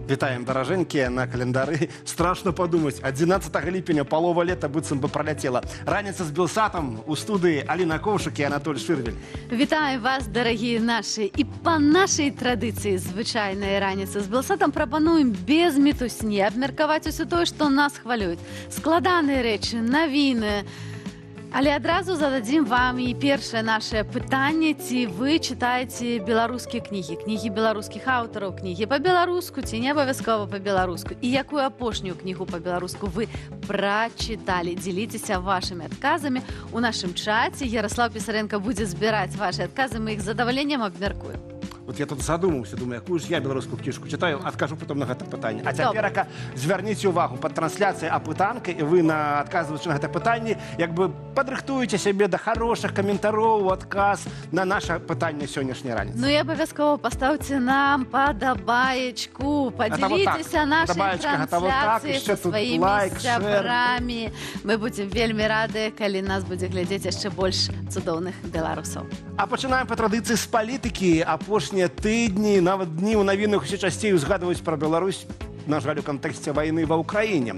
Вітаем, даражэнькія, на календары. Страшно подумать, 11 ліпеня полова лета быццам бы пролетела. Раніца з Белсатом у студыі Аліна Ковшук і Анатоль Шырвель. Вітаю вас, дарагія нашы. І па нашай традыцыі звычайнай раніцы з Белсатам прапануем без мітусні абмеркаваць усё тое, што нас хвалююць. Складаныя рэчы, навіны. Але адразу зададзім вам і першае нашае пытанне, ці вы чытаеце беларускія кнігі, кнігі беларускіх аўтараў, кнігі па-беларуску, ці не абавязкова па-беларуску. І якую апошнюю кнігу па-беларуску вы прачыталі? Дзеліцеся вашымі адказамі у нашым чаце. Ярослав Пісаренко будзе збіраць вашы адказы, мы іх з задаваленнем абмяркуем. Вот я тут задумаўся, думаю, якую ж я беларускую кніжку читаю, адкажу потом на гэта пытанне. А цяперака звярніце ўвагу, пад трансляцыяй апытанкай, і вы, адказваючы на гэта пытанне, як бы падрыхтуеце сябе да хорошых каментароў, адказ на наша пытанне сённяшняй раніцы. Ну і абавязкова пастаўце нам падабаечку, падзяліцеся нашай трансляцыяй са сваімі сябрамі. Мы будзем вельмі рады, калі нас будзе глядзець яшчэ больш цудоўных беларусаў. А пачынаем па традыцыі з палітыкі. Апошнія тыдні, нават дні ў навінах усе часцей узгадваюць пра Беларусь, на жаль, у кантэксце вайны ва ўкраіне.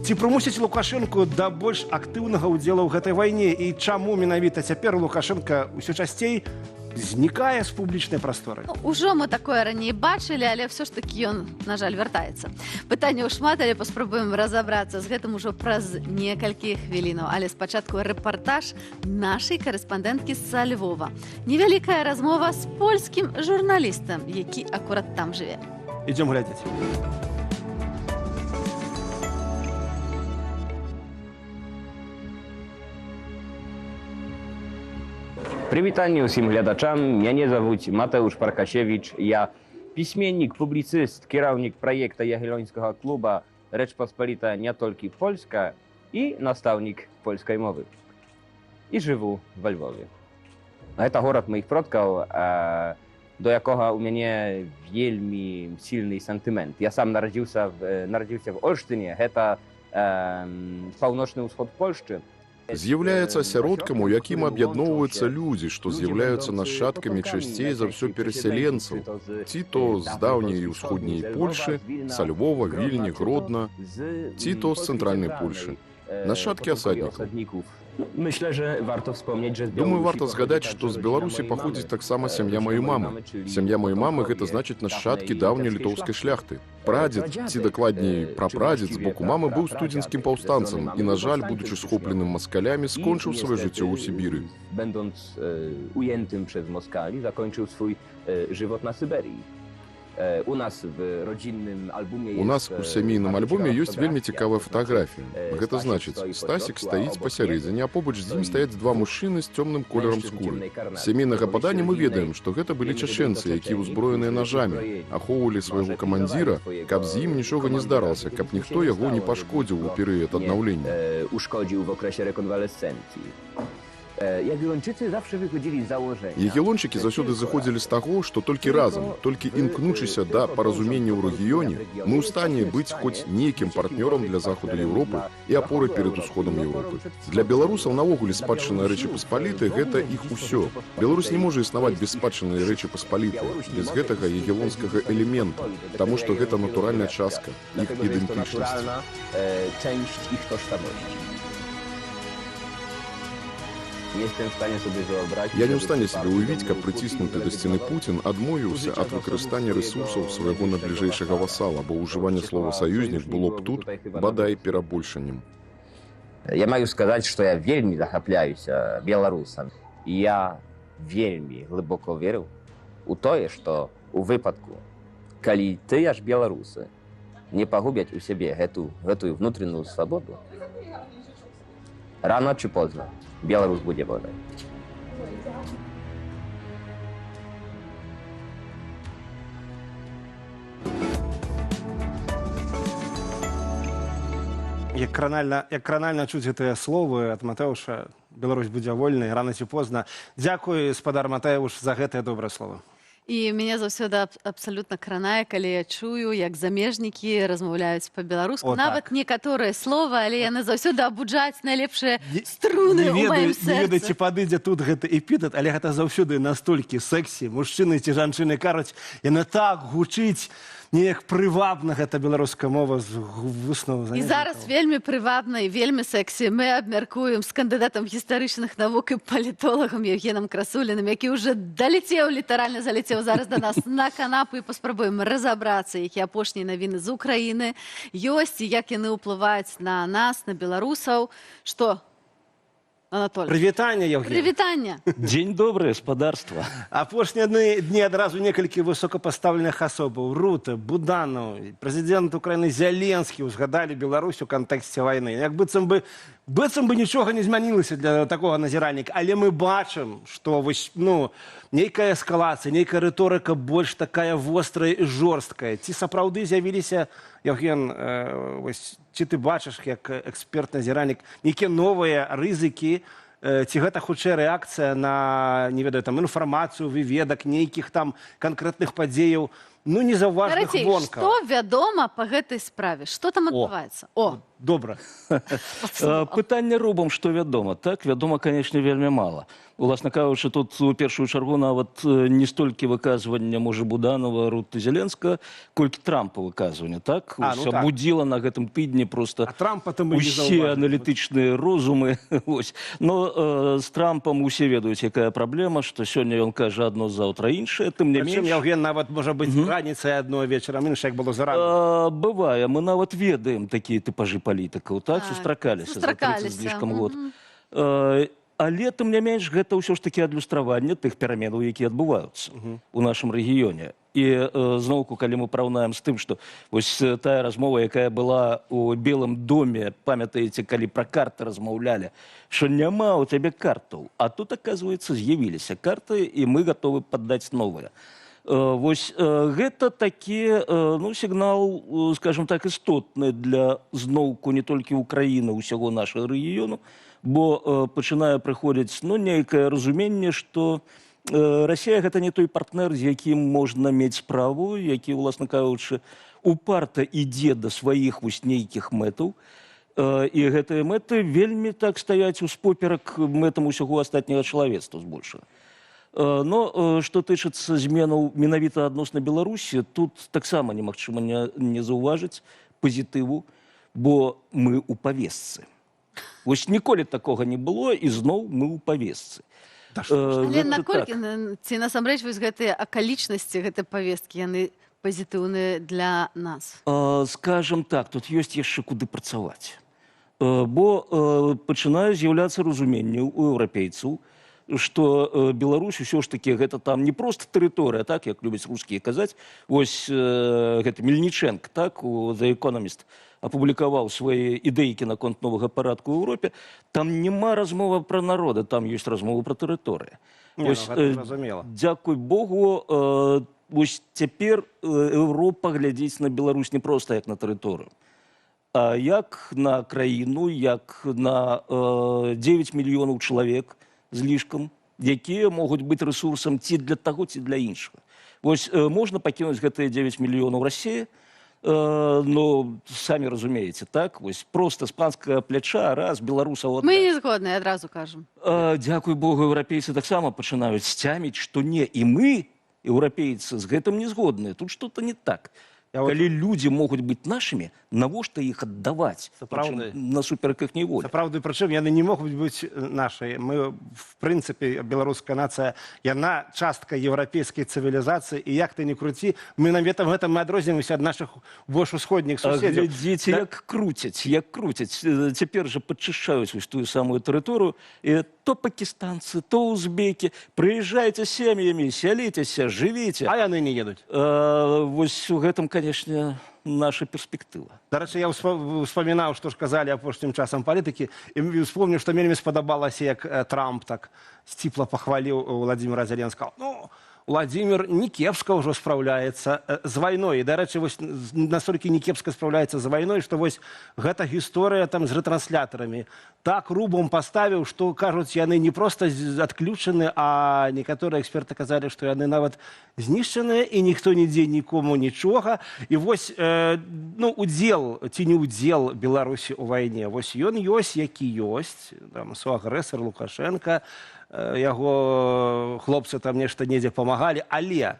Ці прымусіць Лукашэнку да больш актыўнага ўдзела ў гэтай вайне? І чаму менавіта цяпер Лукашэнка ўсё часцей знікае з публічнай прасторы? Ужо мы такое раней бачылі, але ўсё ж такі ён, на жаль, вяртаецца. Пытанняў шмат, але паспрабуем разабрацца з гэтым ужо праз некалькі хвілінаў. Але спачатку рэпартаж нашай карэспандэнткі з Львова. Невялікая размова з польскім журналістам, які акурат там жыве. Ідзём глядзець. Прывітанне ўсім глядачам, мяне завуць Матеуш Паркасевіч, я пісьменнік, публіцыст, кіраўнік праекта Ягеллонскага клуба «Рэч Паспаліта не толькі польска» і настаўнік польскай мовы. І жыву во Львове. Гэта горад маіх продкаў, до якога ў мяне вельмі сильны сантымент. Я сам нарадзіўся в Ольштыне, гэта паўночны ўсход Польшчы. З'яўляецца асяродкам, у якім аб'ядноўваюцца людзі, што з'яўляюцца нашчадкамі часцей за ўсё перасяленцаў, ці то з даўняй і ўсходняй Польшы, са Львова, Вільні, Гродна, ці то з цэнтральнай Польшы. Нашчадкі асаднікаў. Думаю, варта згадаць, што з Беларусі паходзіць таксама сям'я маёй мамы. Сям'я маёй мамы гэта значыць нашчадкі даўняй літоўскай шляхты. Прадзед, ці дакладней прапрадзед з боку мамы быў студзенскім паўстанцам і, на жаль, будучы схопленым маскалямі, скончыў сваё жыццё ў Сібіры. Będąc ujętym przez Moskali, zakończył swój żywot na Syberii. У нас у сямейным альбоме ёсць вельмі цікавая фатаграфія. Гэта значыць, Стасік стаіць пасярэдзіне, а побач з ім стаяць два мужчыны з цёмным колерам скуры. З сямейнага падання мы ведаем, што гэта былі чачэнцы, якія ўзброеныя нажамі, ахоўвалі свайго камандзіра, каб з ім нічога не здаралася, каб ніхто яго не пашкодзіў у перыяд аднаўлення. Ушкодзіў в окрэсе рэконвалесцэнцыі. Ягеллончыкі заўсёды зыходзілі з таго, што толькі разам, толькі імкнучыся да паразумення ў рэгіёне, мы ў стане быць хоць нейкім партнёрам для захаду Еўропы і апорай перад усходам Еўропы. Для беларусаў наогуле спадчына Рэчы Паспалітай гэта іх усё. Беларусь не можа існаваць без спадчыны Рэчы Паспалітай, без гэтага ягеллонскага элемента, таму што гэта натуральная частка іх ідэнтычнасці. Я не ў стане сабе ўявіць, каб прыціснуты да сцены Пуцін адмовіўся ад выкарыстання рэсурсаў свайго найбліжэйшага васала, бо ўжыванне слова «саюзнік» было б тут, бадай, перабольшаннем. Я маю сказаць, што я вельмі захапляюся беларусам. Я вельмі глыбока верыў у тое, што ў выпадку, калі тыя ж беларусы не пагубяць у сябе гэтую внутреннюю свабоду, рано ці позна Беларусь будзе вольнай. Як кранальна чуць гэтыя словы ад Матеуша, Беларусь будзе вольнай, рана ці позна. Дзякуй, спадар Матеуш, за гэтае добрае слово. І мяне заўсёды абсалютна кранае, калі я чую, як замежнікі размаўляюць па-беларуску. Нават некаторыя словы, але яны заўсёды абуджаюць найлепшыя струны ў маім сэрцы. Не ведаю, ці падыдзе тут гэты эпітет, але гэта заўсёды настолькі сэксі. Мужчыны ці жанчыны кажуць, яна так гучыць. неяк прывабна гэта беларуская мова з вуснаў І зараз вельмі прывабна і вельмі сэксі мы абмяркуем з кандыдатам гістарычных навук і палітолагам Евгенам Красуліным, які ўжо далецеў, літаральна залецеў зараз да нас на канапу і паспрабуем разабрацца, якія апошнія навіны з Украіны ёсць і як яны ўплываюць на нас, на беларусаў. Што? Анатолий. Прывітанне, Евгений. Прывітанне. Дзень добры, гаспадарства. Апошнія дні адразу некалькі высокапастаўленых асобаў. Рута, Буданов, прэзідэнт Украіны Зеленскі узгадалі Беларусь у кантэксце вайны. Як быццам бы нічога не змянілася для такога назіральніка, але мы бачым, што нейкая эскалацыя, нейкая рыторыка больш такая вострая і жорсткая. Ці сапраўды з'явіліся, Евген, ці ты бачыш, як эксперт-назіральнік, нейкія новыя рызыкі, ці гэта хутчэй рэакцыя на, не ведаю, там, інфармацыю, выведак, нейкіх там канкрэтных падзеяў, незаўважных вонкаў. Што вядома па гэтай справе? Што там адбываецца? Добра. Пытанне рубам, што вядома. Так, вядома, канечне, вельмі мала. Уласна кажучы, тут у першую чаргу нават не столькі выказвання, можа, Буданова, Руты, Зеленскага, колькі Трампа выказвання, так? Будзіла на гэтым тыдні проста усе аналітычныя розумы. Но з Трампам усе ведаюць, якая праблема, што сёння ён кажа адно, заўтра іншае, тым не менш. Прычым, Евген, нават, можа быць, раніцай адно, вечарам іншае, як было зарана. Бывае, мы нават ведаем такія тыпажы палітыкаў, так? Сустракаліся за 30 з лішкам год. Але, тым не менш, гэта ўсё ж такі адлюстраванне тых пераменаў, якія адбываюцца у нашым рэгіёне. І зноўку, калі мы параўнаем з тым, што вось тая размова, якая была у Белым доме, памятаеце, калі пра карты размаўлялі, што няма ў цябе картаў, а тут, аказваецца, з'явіліся карты, і мы гатовы паддаць новыя. Вось гэта такі сігнал, скажем так, істотны для зноўку не толькі Украіны, усяго нашага рэгіёну, бо пачынае прыходзіць нейкае разуменне, што Расія гэта не той партнер, з якім можна мець справу, які, уласна кажучы, упарта ідзе да сваіх вось нейкіх мэтаў, і гэтыя мэты вельмі так стаяць успоперак мэтам усяго астатняга чалавецтва збольшага. Но што тычыцца зменаў менавіта адносна Беларусі, тут таксама немагчыма не заўважыць пазітыву, бо мы ў павесцы. Вось ніколі такога не было, і зноў мы ў павесцы. Але наколькі, ці насамрэч вось гэтыя акалічнасці, гэтыя павесткі, яны пазітыўныя для нас? Скажам так, тут ёсць яшчэ куды працаваць. Бо пачынае з'яўляцца разуменне у еўрапейцаў, што Беларусь ўсё ж такі гэта там не проста тэрыторыя, так, як любяць рускія казаць. Вось гэта Мельніченко, так, у The Economist апублікаваў свае ідэйкі наконт новага парадку ў Еўропе. Там няма размова пра народы, там ёсць размова пра тэрыторыю. Дзякуй Богу, вось цяпер Еўропа глядзіць на Беларусь не проста як на тэрыторыю, а як на краіну, як на 9 мільёнаў чалавек з лішкам, якія могуць быць рэсурсам ці для таго, ці для іншага. Вось можна пакінуць гэтыя 9 мільёнаў Расіі, но самі разумееце, так? Вось проста з панскага пляча раз беларусаў... Мы не згодныя, адразу кажам. Дзякуй Богу, еўрапейцы таксама пачынаюць сцяміць, што не, і мы, еўрапейцы, з гэтым не згодныя. Тут што-то не так. Калі людзі могуць быць нашымі, навошта іх аддаваць насуперак іхняй волі? Сапраўды, прычым яны не могуць быць нашай. Мы, в прынцыпе, беларуская нацыя, яна частка еўрапейскай цывілізацыі, і як ты не круці, мы навета гэтым мы адрозніваемся ад нашых больш усходніх суседзяў. Глядзіце, як круцяць. Цяпер жа падчышчаюць вось тую самую тэрыторыю, і то пакістанцы, то узбекі. Прыязджайце сем'ямі, сяліцеся, жывіце. А яны не едуць. Вось у гэтым, конечно, наша перспектыва. Дарэчы, я ўспамінаў, што ж казалі апошнім часам палітыкі, і успомніў, што вельмі спадабалася, як Трамп так сціпла пахваліў Владзіміра Зеленскага. Владзімир не кепска ўжо спраўляецца з вайной. І, дарэчы, настолькі не кепска спраўляецца з вайной, што вось гэта гісторыя там з рэтранслятарамі. Так рубам паставіў, што, кажуць, яны не проста адключаны, а некаторыя эксперты казалі, што яны нават знішчаныя, і ніхто нідзе нікому нічога. І вось удзел ці не ўдзел Беларусі ў вайне. Вось ён ёсць, які ёсць. Суагрэсар Лукашенка, яго хлопцы там нешта недзе памагалі, але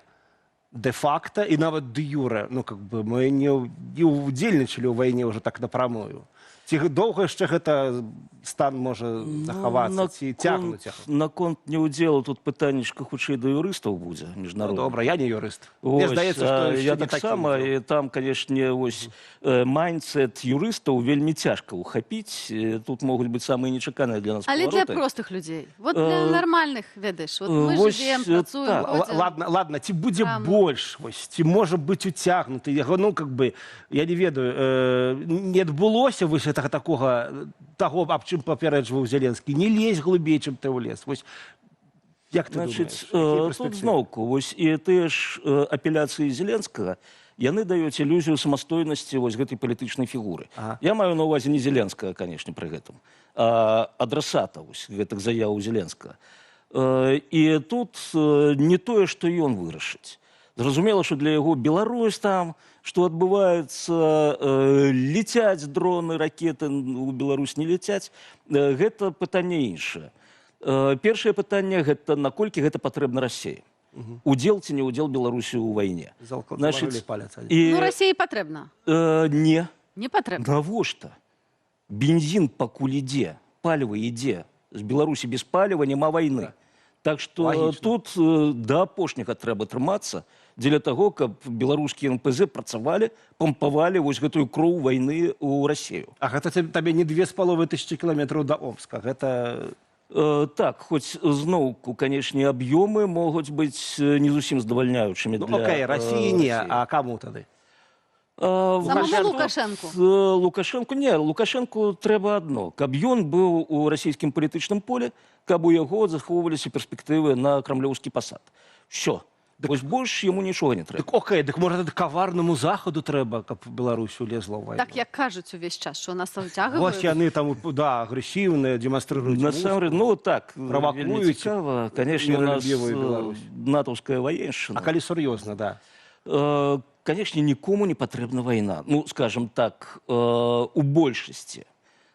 де-факто і нават де-юре, ну, как бы, мы не удзельнічалі ў вайне ўжо так напрамую. Ці доўга яшчэ гэта стан можа захавацца, ці цягнуць яго? Наконт неудзелу тут пытаннечка хутчэй да юрыстаў будзе Ну, міжнародных. добра, я не юрыст. Мне здаецца, што я яшчэ не такі таксама, ўдзел. і там, канешне, вось майндсет юрыстаў вельмі цяжка ўхапіць. Тут могуць быць самыя нечаканыя для нас Але для павароты. простых людзей. Вот для нармальных, ведаеш, вот мы вось, живем, так. працуем, ходим. Ладно, ці будзе Прямо. больш, вось, ці можа быць уцягнуты яго, ну, как бы, я не ведаю, не адбылося вось гэтага такога, таго, аб чым папярэджваў Зеленскі, не лезь глыбей, чым ты ўлез. Вось, як ты Значыць, думаеш? тут зноўку, вось і тыя ж апеляцыі Зеленскага, яны даюць ілюзію самастойнасці вось гэтай палітычнай фігуры. Ага. Я маю на ўвазе не Зеленскага, канешне, пры гэтым, а адрасата вось гэтых заяў Зеленскага. І тут не тое, што ён вырашыць. Зразумела, што для яго Беларусь там, што адбываецца, летяць дроны, ракеты у Беларусь не летяць, гэта пытанне іншае. Першае пытанне гэта наколькі гэта патрэбна Расіі. Удзел ці не ўдзел Беларусі ў вайне. Значыць, Ну, России потребно. Не. Не потребно. Навошта? Бензін пакуль ідзе, паліва ідзе. З Беларусі без паліва няма вайны. Так што Лагічна. тут да апошняга трэба трымацца дзеля таго, каб беларускія НПЗ працавалі, пампавалі вось гэтую кроў вайны ў Расію. А гэта табе не 2500 кіламетраў да Омска, гэта... Так, хоць зноўку, канешне, аб'ёмы могуць быць не зусім задавальняючымі Ну, для окей, Расіі не, а каму тады? Самому Лукашенку. Лукашенку не, Лукашенку трэба адно, каб ён быў у расійскім палітычным полі, каб у яго захоўваліся перспектывы на крамлёўскі пасад. Всё. Вось больш яму нічога не трэба. Дык окей, дык можа тады каварнаму захаду трэба, каб Беларусь улезла ў вайну. Так, як кажуць увесь час, що нас утягивают. Вось яны там, да, агрэсіўныя, дэманструюць. Насамрэч, ну так, Правакуюць вельмі цікава. Канешне, у нас міралюбівую Беларусь. натаўская ваеншчына. А калі сур'ёзна, да. Канешне, нікому не патрэбна вайна. Ну, скажем так, у большасці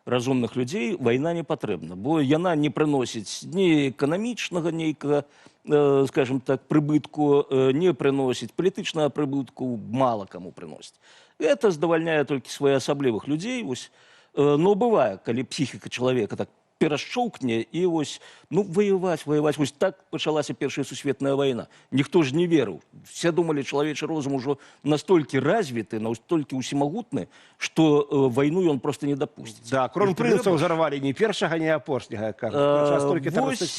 разумных людзей вайна не патрэбна, бо яна не прыносіць ні эканамічнага нейкага, скажем так, прыбытку, не прыносіць палітычнага прыбытку, мала каму прыносіць. Это задавальняе толькі своеасаблівых людзей. Вось, но бывае, калі псіхіка чалавека так перашчоўкне і вось, ну, воевать. Вось так пачалася Першая сусветная вайна. Ніхто ж не верыў. Все думалі, чалавечы розум ужо настолькі развіты, настолькі усімагутны, што вайну ён просто не дапусціць. Да, кронпрынца ўзарвалі ні першага, ні апошняга, кажуць. Вось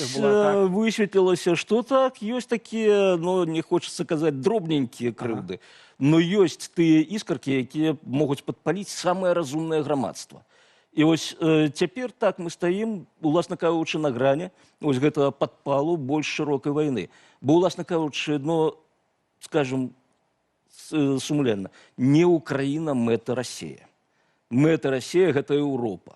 высветлілася, што так, ёсць такія, ну, не хочацца казаць, дробненькія крыўды, но ёсць тыя іскаркі, якія могуць падпаліць самае разумнае грамадства. І вось цяпер так мы стаім, уласна кажучы, на гране вось гэтага падпалу больш шырокай вайны. Бо, уласна кажучы, ну, скажем, сумленна, не Украіна мэта Расія. Мэта Расія — гэта Еўропа.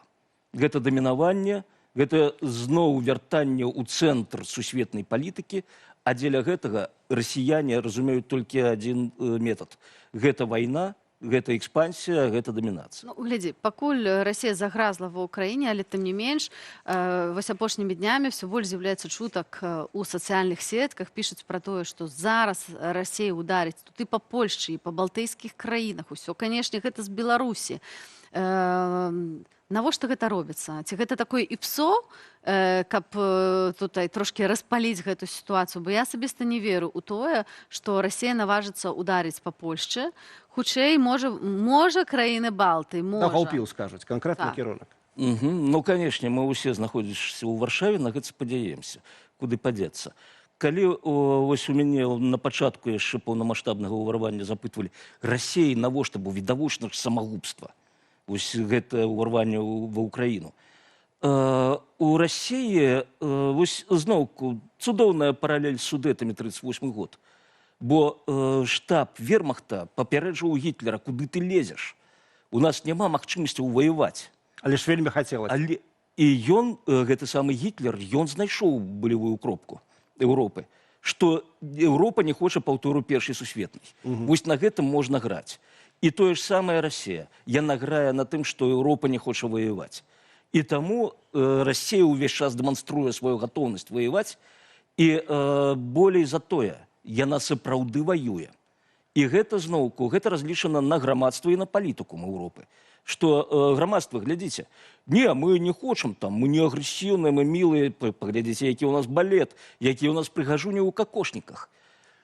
Гэта дамінаванне, гэта зноў вяртанне ў цэнтр сусветнай палітыкі, а дзеля гэтага расіяне разумеюць толькі адзін метад. Гэта вайна, гэта экспансія, гэта дамінацыя. Ну, глядзі, пакуль Расія загразла ва ўкраіне, але тым не менш, вось апошнімі днямі все больш з'яўляецца чутак у сацыяльных сетках, пішуць пра тое, што зараз Расія ударыць тут і па Польшчы, і па балтыйскіх краінах. Усё, канешне, гэта з Беларусі. Навошта гэта робіцца? Ці гэта такое іпсо, каб тут трошки распаліць гэту сітуацыю? Бо я асабіста не веру ў тое, што Расія наважыцца ударыць па Польшчы. Хутчэй, можа краіны Балты, можа. На паўпіл, скажуць, канкрэтны Так. кірунак. Ну, канешне, мы ўсе знаходзішся ў Варшаве, на гэта спадзяемся, куды падзецца. Калі вось у мяне на пачатку яшчэ паўнамаштабнага ўварвання запытвалі, Расіі навошта, бо відавочна ж самагубства. Вось гэта ўварванне ва ўкраіну. У Расіі, вось зноўку, цудоўная паралель з судэтамі 38 год. Бо штаб вермахта папярэджваў Гітлера, куды ты лезеш. У нас няма магчымасці ўваяваць. Але ж вельмі хацелася. І ён, гэты самы Гітлер, ён знайшоў болевую кропку Еўропы, што Еўропа не хоча паўтору Першай сусветнай. Вось на гэтым можна граць. І тое ж самае Расія. Яна грае на тым, што Еўропа не хоча ваяваць. І таму Расія ўвесь час дэманструе сваю гатоўнасць ваяваць. І болей за тое, яна сапраўды ваюе. І гэта зноўку, гэта разлічана на грамадства і на палітыкум Еўропы. Што грамадства, глядзіце, не, мы не хочам там, мы не агрэсіўныя, мы мілыя, паглядзіце, які у нас балет, які у нас прыгажуні ў какошніках.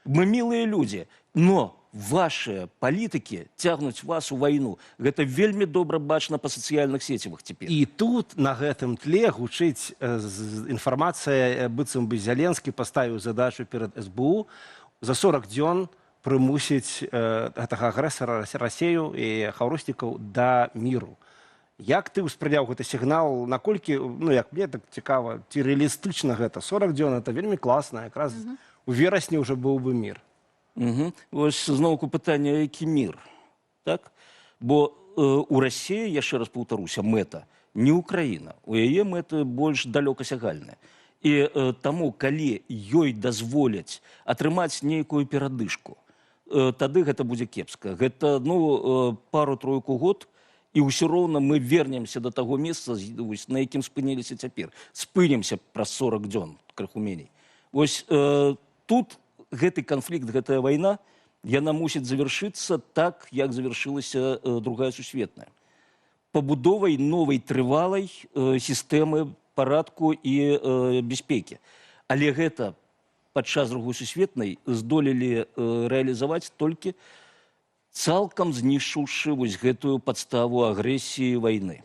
Мы мілыя людзі, но ваши палітыкі цягнуць вас у вайну. Гэта вельмі добра бачна па сацыяльных сецівах цяпер. І тут на гэтым тле гучыць інфармацыя, быццам бы Зеленскі паставіў задачу перад СБУ за 40 дзён прымусіць гэтага агрэсара Расею і хаўруснікаў да міру. Як ты ўспрыняў гэты сігнал, наколькі, ну, як мне так цікава, ці рэалістычна гэта? 40 дзён, это вельмі класна, якраз у верасні ўжо быў бы мір. Вось зноўку пытанне, які мір, так? Бо у Расіі, яшчэ раз паўтаруся, мэта не Украіна, у яе мэты больш далёкасягальная. І таму, калі ёй дазволяць атрымаць нейкую перадышку, тады гэта будзе кепска. Гэта, ну, пару-тройку год, і ўсё роўна мы вернемся да таго месца, на якім спыніліся цяпер. Спынемся праз 40 дзён, крыху меней. Вось тут гэты канфлікт, гэтая вайна, яна мусіць завяршыцца так, як завяршылася Другая сусветная. Пабудовай новай трывалай сістэмы парадку і бяспекі. Але гэта падчас Другой сусветнай здолелі рэалізаваць толькі цалкам знішчыўшы вось гэтую падставу агрэсіі вайны.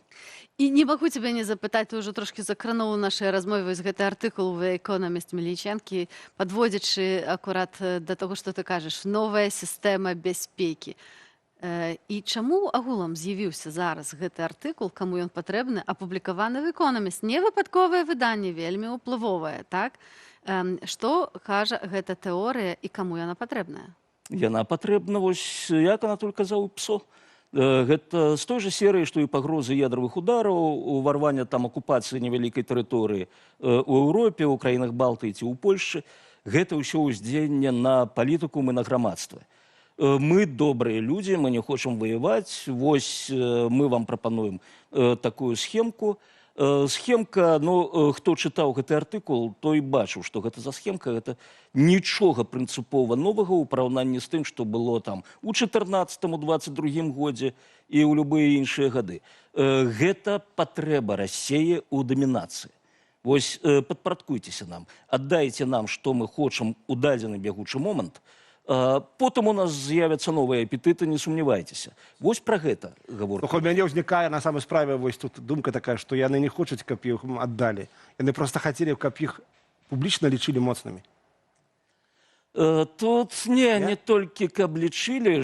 І не магу цябе не запытаць, ты ўжо трошкі закрануў у нашай размове вось гэты артыкул в «Экономіст» Мельнічэнкі, падводзячы акурат да таго, што ты кажаш, новая сістэма бяспекі. І чаму агулам з'явіўся зараз гэты артыкул, каму ён патрэбны, апублікаваны в «Экономіст»? Не выпадковае выданне, вельмі ўплывовае, так? Што кажа гэта тэорыя і каму яна патрэбная? Яна патрэбна, вось, як Анатоль казаў, ПСО. Гэта з той жа серыі, што і пагрозы ядравых удараў, уварвання там акупацыі невялікай тэрыторыі ў Еўропе, у краінах Балтыі ці ў Польшчы. Гэта ўсё ўздзеянне на палітыкум і на грамадства. Мы добрыя людзі, мы не хочам ваяваць, вось мы вам прапануем такую схемку. Схемка, ну, хто чытаў гэты артыкул, той бачыў, што гэта за схемка, гэта нічога прынцыпова новага ў параўнанні з тым, што было там у 14-22 годзе і ў любыя іншыя гады. Гэта патрэба Расіі ў дамінацыі. Вось падпарадкуйцеся нам, аддайце нам, што мы хочам у дадзены бягучы момант, потым у нас з'явяцца новыя апетыты, не сумнявайцеся. Вось пра гэта гаворка. У мяне ўзнікае на самой справе вось тут думка такая, што яны не хочуць, каб іх аддалі. Яны проста хацелі, каб іх публічна лічылі моцнымі. Тут не толькі каб лічылі,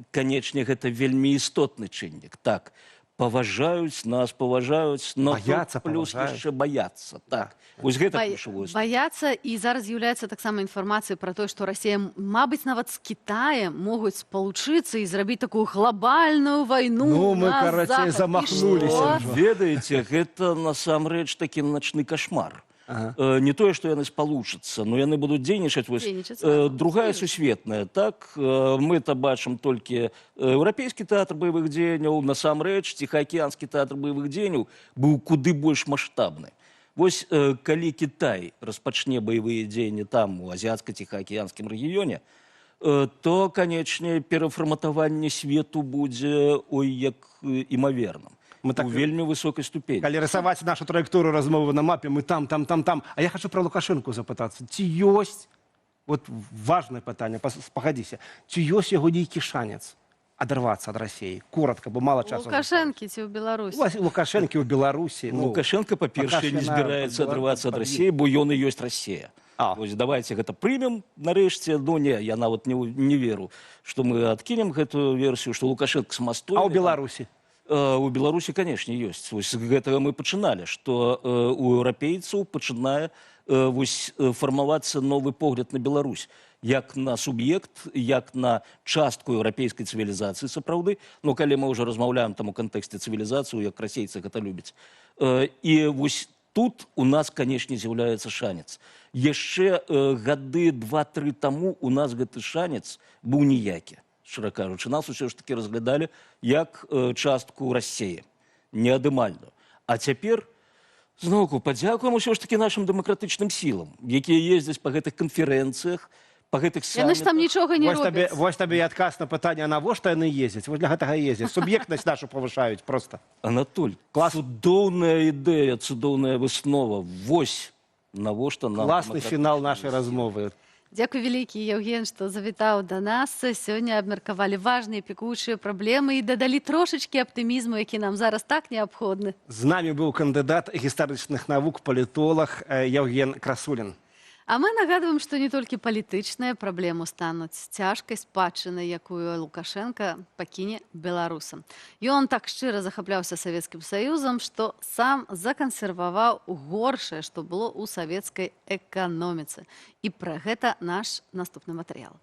канечне, гэта вельмі істотны чыннік. Так, паважаюць нас, паважаюць, но плюс яшчэ баяцца. Так. Вось гэта ключавое. Баяцца, і зараз з'яўляецца таксама інфармацыя пра тое, што Расія, мабыць, нават з Кітаем могуць спалучыцца і зрабіць такую глобальную вайну. Ну, мы, карацей, замахнуліся. Ведаеце, гэта насамрэч такі начны кашмар. Не тое, што яны спалучацца, но яны будуць дзейнічаць. Другая сусветная, так? Мы-то бачым толькі еўрапейскі тэатр баявых дзеянняў, насамрэч ціхаакіянскі тэатр баявых дзеянняў быў куды больш маштабны. Вось калі Кітай распачне баявыя дзеянні там, у азіятска-ціхаакіянскім рэгіёне, то, канечне, перафарматаванне свету будзе, ой, як імаверным. Мы так у вельмі высокай ступені. Калі рисаваць нашу траекторыю размовы на мапе, мы там. А я хочу про Лукашенко запытацца. Ці ёсць, вот важное пытанне, пагадзіся, ці ёсць яго нейкі шанец адарвацца ад Расіі? Коротка, бо мала часу. Лукашэнкі ці ў Беларусі? Лукашэнкі ў Беларусі. Лукашенко, па-першае, не збіраецца адрывацца ад Расіі, бо ён і ёсць Расія. Вось давайте гэта прымем нарэшце. Ну не, я нават не веру, што мы адкінем гэтую версію, што Лукашенко самастойны. А ў Беларусі? У Беларусі, канешне, ёсць. Вось з гэтага мы пачыналі, што у еўрапейцаў пачынае фармавацца новы погляд на Беларусь, як на суб'ект, як на частку еўрапейскай цывілізацыі сапраўды. Ну, калі мы ўжо размаўляем там у кантэксце цывілізацыю, як расейцы гэта любяць. І вось тут у нас, канешне, з'яўляецца шанец. Яшчэ гады 2-3 таму у нас гэты шанец быў ніякі. Шчыра кажучы, нас усё ж такі разглядалі як частку Расіі, неадымальную. А цяпер, зноўку, падзякуем усё ж такі нашым дэмакратычным сілам, якія ездзяць па гэтых канферэнцыях, па гэтых Яны ж там самітах. нічога не робяць. Вось табе і адказ на пытанне, а навошта яны ездзяць? Вось для гэтага ездзяць. Суб'ектнасць нашу павышаюць проста. Анатоль, Клас. цудоўная ідэя, цудоўная выснова. Вось навошта нам... Класны фінал нашай размовы. Дзякуй вялікі, Евген, што завітаў да нас. Сёння абмеркавалі важныя пекучыя праблемы і дадалі трошачкі аптымізму, які нам зараз так неабходны. З намі быў кандыдат гістарычных навук, палітолог Евген Красулін. А мы нагадваем, што не толькі палітычныя праблемы стануць цяжкай спадчынай, якую Лукашенко пакіне беларусам. Ён так шчыра захапляўся Савецкім Саюзам, што сам закансерваваў горшае, што было ў савецкай эканоміцы. І пра гэта наш наступны матэрыял.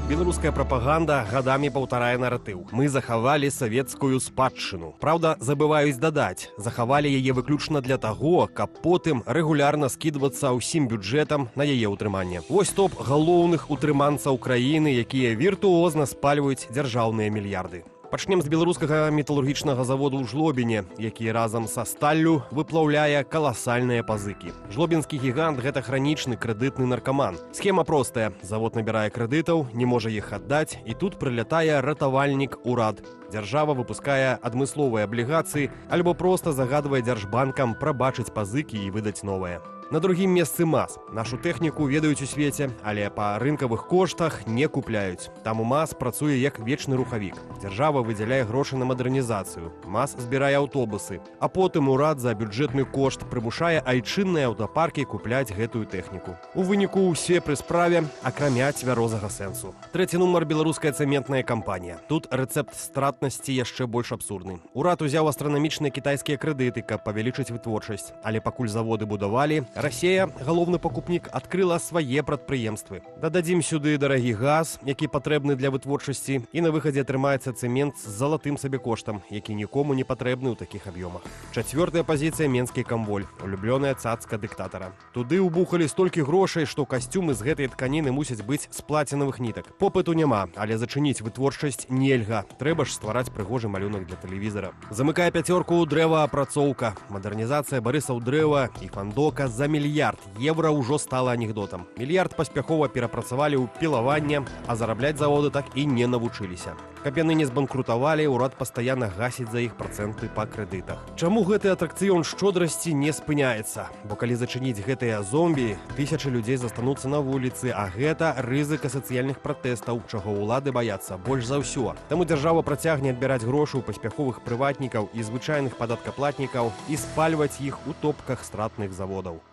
Беларуская прапаганда гадамі паўтарае наратыў. Мы захавалі савецкую спадчыну. Праўда, забываюць дадаць, захавалі яе выключна для таго, каб потым рэгулярна скідвацца ўсім бюджэтам на яе ўтрыманне. Вось топ галоўных утрыманцаў краіны, якія віртуозна спальваюць дзяржаўныя мільярды. Пачнем з беларускага металургічнага заводу ў Жлобіне, які разам са сталлю выплаўляе каласальныя пазыкі. Жлобінскі гігант – гэта хранічны крэдытны наркаман. Схема простая. Завод набірае крэдытаў, не можа іх аддаць, і тут прылятае ратавальнік урад. Дзяржава выпускае адмысловыя аблігацыі альбо проста загадвае дзяржбанкам прабачыць пазыкі і выдаць новыя. На другім месцы МАЗ. Нашу тэхніку ведаюць у свеце, але па рынкавых коштах не купляюць. Там у МАЗ працуе як вечны рухавік. Дзяржава выдзяляе грошы на мадэрнізацыю. МАЗ збірае аўтобусы. А потым урад за бюджэтны кошт прымушае айчынныя аўтапаркі купляць гэтую тэхніку. У выніку ўсе пры справе, акрамя цвярозага сэнсу. Трэці нумар беларуская цэментная кампанія. Тут рэцэпт стратнасці яшчэ больш абсурдны. Урад узяў астранамічныя кітайскія крэдыты, каб павялічыць вытворчасць. Але пакуль заводы будавалі, Расія, галоўны пакупнік, адкрыла свае прадпрыемствы. Дададзім сюды дарагі газ, які патрэбны для вытворчасці, і на выхадзе атрымаецца цэмент з залатым сабекоштам, які нікому не патрэбны ў такіх аб'ёмах. Чацвёртая пазіцыя менскі камволь, улюблёная цацка дыктатара. Туды ўбухалі столькі грошай, што касцюмы з гэтай тканіны мусяць быць з плацінавых нітак. Попыту няма, але зачыніць вытворчасць нельга. Трэба ж ствараць прыгожы малюнак для тэлевізара. Замыкае пяцёрку дрэваапрацоўка. Мадэрнізацыя барысаў дрэва і фандока за мільярд евро ўжо стала анекдотам. Мільярд паспяхова перапрацавалі ў пілаванне, а зарабляць заводы так і не навучыліся. Каб яны не збанкрутавалі, урад пастаянна гасіць за іх працэнты па крэдытах. Чаму гэты атракцыён шчодрасці не спыняецца? Бо калі зачыніць гэтыя зомбі, тысячы людзей застануцца на вуліцы, а гэта рызыка сацыяльных пратэстаў, чаго ўлады баяцца больш за ўсё. Таму дзяржава працягне адбіраць грошы ў паспяховых прыватнікаў і звычайных падаткаплатнікаў і спальваць іх у топках стратных заводаў.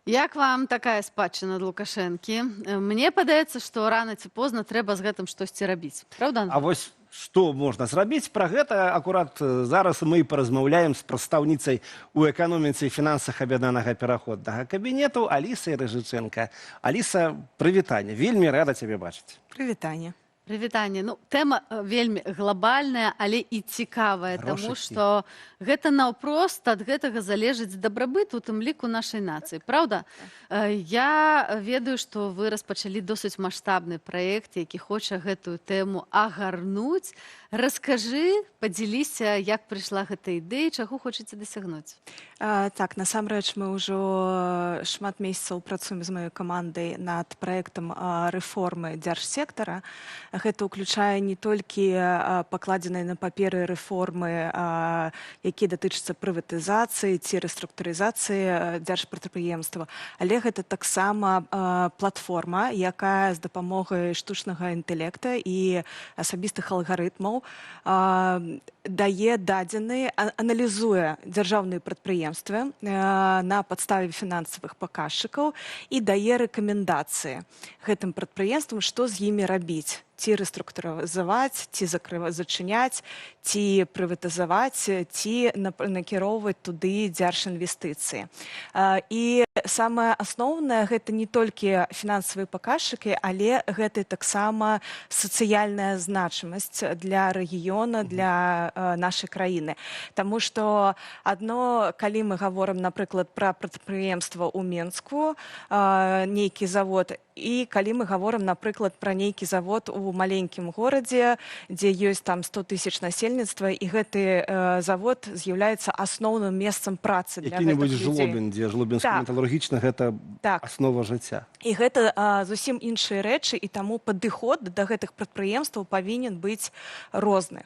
Як вам такая спадчына ад Лукашэнкі? Мне падаецца, што рана ці позна трэба з гэтым штосьці рабіць. Праўда? А вось што можна зрабіць? Пра гэта акурат зараз мы паразмаўляем з прадстаўніцай у эканоміцы і фінансах аб'яднанага пераходнага кабінету Алісай Рыжычэнка. Аліса, прывітанне. Вельмі рада цябе бачыць. Прывітанне. Прывітанне. Ну, тэма вельмі глобальная, але і цікавая, таму Грошыкі. што гэта наўпрост ад гэтага залежыць дабрабыт, у тым ліку нашай нацыі. Праўда? Я ведаю, што вы распачалі досыць маштабны праект, які хоча гэтую тэму агарнуць. Раскажы, падзяліся, як прыйшла гэта ідэя, чаго хочаце дасягнуць? Так, насамрэч мы ўжо шмат месяцаў працуем з маёй камандай над праектам рэформы дзяржсектара. Гэта ўключае не толькі пакладзеныя на паперы рэформы, якія датычацца прыватызацыі ці рэструктурызацыі дзяржпрадпрыемства, але гэта таксама платформа, якая з дапамогай штучнага інтэлекта і асабістых алгарытмаў дае дадзеныя, аналізуе дзяржаўныя прадпрыемствы на падставе фінансавых паказчыкаў і дае рэкамендацыі гэтым прадпрыемствам, што з імі рабіць. Ці рэструктурызаваць, ці зачыняць, ці прыватызаваць, ці накіроўваць туды дзяржінвестыцыі. І самае асноўнае, гэта не толькі фінансавыя паказчыкі, але гэта таксама сацыяльная значимасць для рэгіёна, для нашай краіны. Таму што адно, калі мы гаворым, напрыклад, пра прадпрыемства ў Менску, нейкі завод, і калі мы гаворым, напрыклад, пра нейкі завод у у маленькім горадзе, дзе ёсць там 100 тысяч насельніцтва, і гэты завод з'яўляецца асноўным месцам працы для гэтых Які-небудзь людзей. Жлобін, дзе Жлобінскі Так. металургічны, гэта Так. аснова жыцця. І гэта зусім іншыя рэчы, і таму падыход да гэтых прадпрыемстваў павінен быць розны.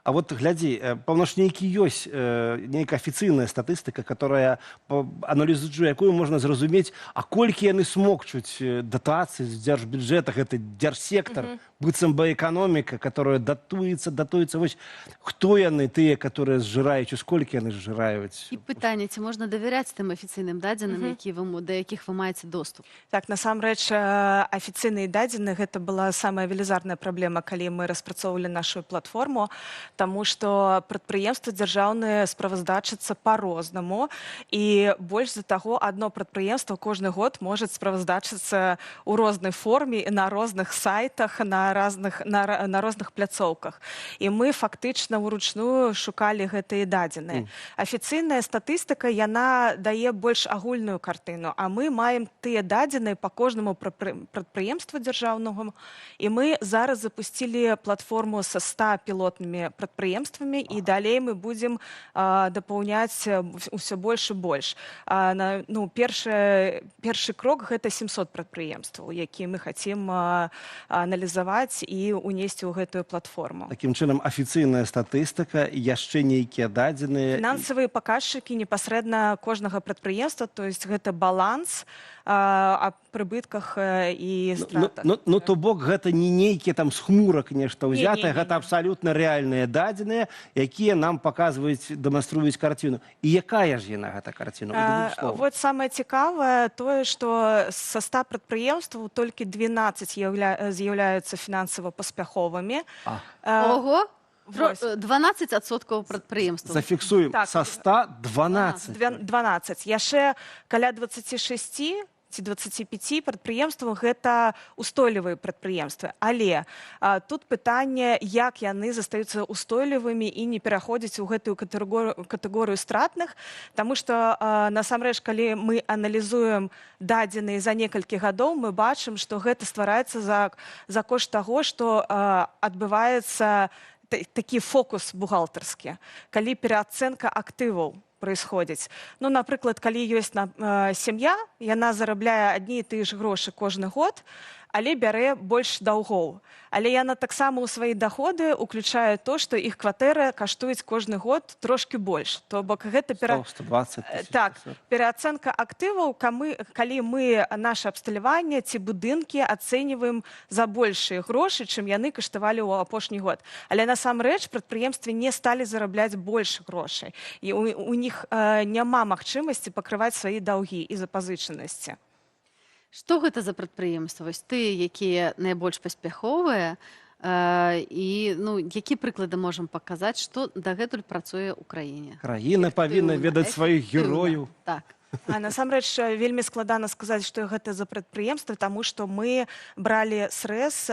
А вот глядзі, пэўна ж нейкі ёсць нейкая афіцыйная статыстыка, которая аналізуе, якую можна зразумець, а колькі яны смокчуць датацыі з дзяржбюджэта, гэта дзяржсектар, быццам бы эканоміка, которая датуецца. Вось хто яны, тыя, которые зжыраюць, і сколькі яны зжыраюць? І пытанне, ці можна давяряць тым афіцыйным дадзеным, да якіх вы маеце доступ? Так, насамрэч, афіцыйныя дадзеныя — гэта была самая велізарная праблема, калі мы распрацоўвалі нашу платформу, таму што прадпрыемствы дзяржаўныя справаздачацца па-рознаму, і больш за таго, адно прадпрыемства кожны год можа справаздачацца ў рознай форме, на розных сайтах, на розных пляцоўках. І мы фактычна ўручную шукалі гэтыя дадзеныя. Афіцыйная статыстыка, яна дае больш агульную картыну, а мы маем тыя дадзеныя па кожнаму прадпрыемству дзяржаўнаму, і мы зараз запусцілі платформу са 100 пілотнымі прадпрыемствамі, і далей мы будзем дапаўняць усё больш і больш. Першы крок — гэта 700 прадпрыемстваў, якія мы хацім аналізаваць і ўнесці ў гэтую платформу. Такім чынам, афіцыйная статыстыка, яшчэ нейкія дадзеныя. Фінансавыя паказчыкі непасрэдна кожнага прадпрыемства, то есть гэта баланс аб прыбытках і стратах. Ну, то бок, гэта не нейкія там з хмурак нешта ўзятае, Не. гэта абсалютна рэальныя дадзеныя, якія нам паказваюць, дэманструюць карціну. І якая ж яна, гэта карціна? Вот самае цікавае тое, што са 100 прадпрыемстваў толькі 12 з'яўляюцца фінансава паспяховымі. Ого! Вось. 12% прадпрыемстваў. Зафіксуем, Так. са 100 – 12. 12. Яшчэ каля 26 ці 25 прадпрыемстваў гэта устойлівыя прадпрыемствы. Але тут пытанне, як яны застаюцца устойлівымі і не пераходзяць у гэтую катэгорыю стратных, таму што насамрэч, калі мы аналізуем дадзеныя за некалькі гадоў, мы бачым, што гэта ствараецца за кошт таго, што адбываецца такі фокус бухгалтарскі, калі пераацэнка актываў происходзіць. Ну, напрыклад, калі ёсць сям'я, яна зарабляе адні і тыя ж грошы кожны год, але бярэ больш даўгоў. Але яна таксама ў свае доходы уключае то, што іх кватэры каштуюць кожны год трошкі больш. То бок гэта 120 тысяч. Так, пераацэнка актываў, калі мы наше абсталяванне ці будынкі ацэньваем за большыя грошы, чым яны каштавалі ў апошні год. Але насамрэч прадпрыемствы не сталі зарабляць больш грошай. І у них няма магчымасці пакрываць свае даўгі і запазычанасці. Што гэта за прадпрыемствы? Тыя, якія найбольш паспяховыя, і які прыклады можам паказаць, што дагэтуль працуе ў краіне? Краіна павінна ведаць сваіх герояў. Так. Насамрэч, вельмі складана сказаць, што гэта за прадпрыемствы, таму што мы бралі срэз,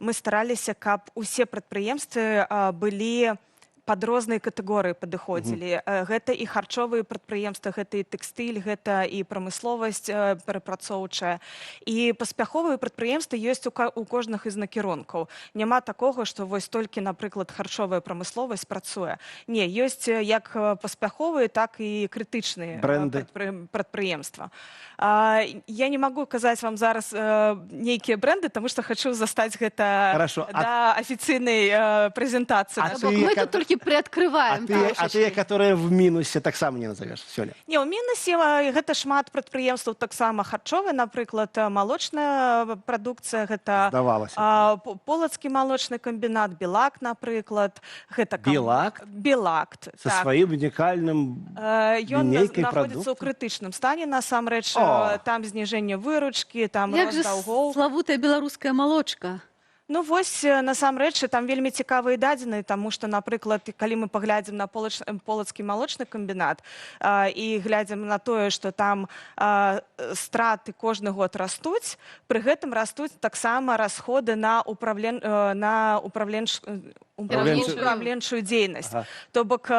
мы стараліся, каб усе прадпрыемствы былі пад розныя катэгорыі падыходзілі. Гэта і харчовыя прадпрыемствы, гэта і тэкстыль, гэта і прамысловасць перапрацоўчая. І паспяховыя прадпрыемствы ёсць у кожных з накірункаў. Няма такога, што вось толькі, напрыклад, харчовая прамысловасць працуе. Не, ёсць як паспяховыя, так і крытычныя прадпрыемства. Я не магу казаць вам зараз нейкія брэнды, таму што хачу застаць гэта да афіцыйнай прэзентацыі. Мы тут толькі приоткрываем. А тыя, которые в мінусе, таксама не назовеш сёння? Не, ў мінусе гэта шмат прадпрыемстваў, таксама харчовыя, напрыклад, малочная прадукцыя, гэта Полацкі малочны камбінат, Белак, напрыклад. Белак? Белак. Са сваім унікальным лінейкай прадукцыі? Ён знаходзіцца ў крытычным стане, насамрэч. Там зніжэнне выручкі, там рост даўгоў. Як жа славутая беларуская малочка? Ну, вось, насамрэч, там вельмі цікавыя дадзеныя, таму што, напрыклад, калі мы паглядзім на Полацкі малочны камбінат і глядзім на тое, што там страты кожны год растуць, пры гэтым растуць таксама расходы на управленчую дзейнасць. То бок,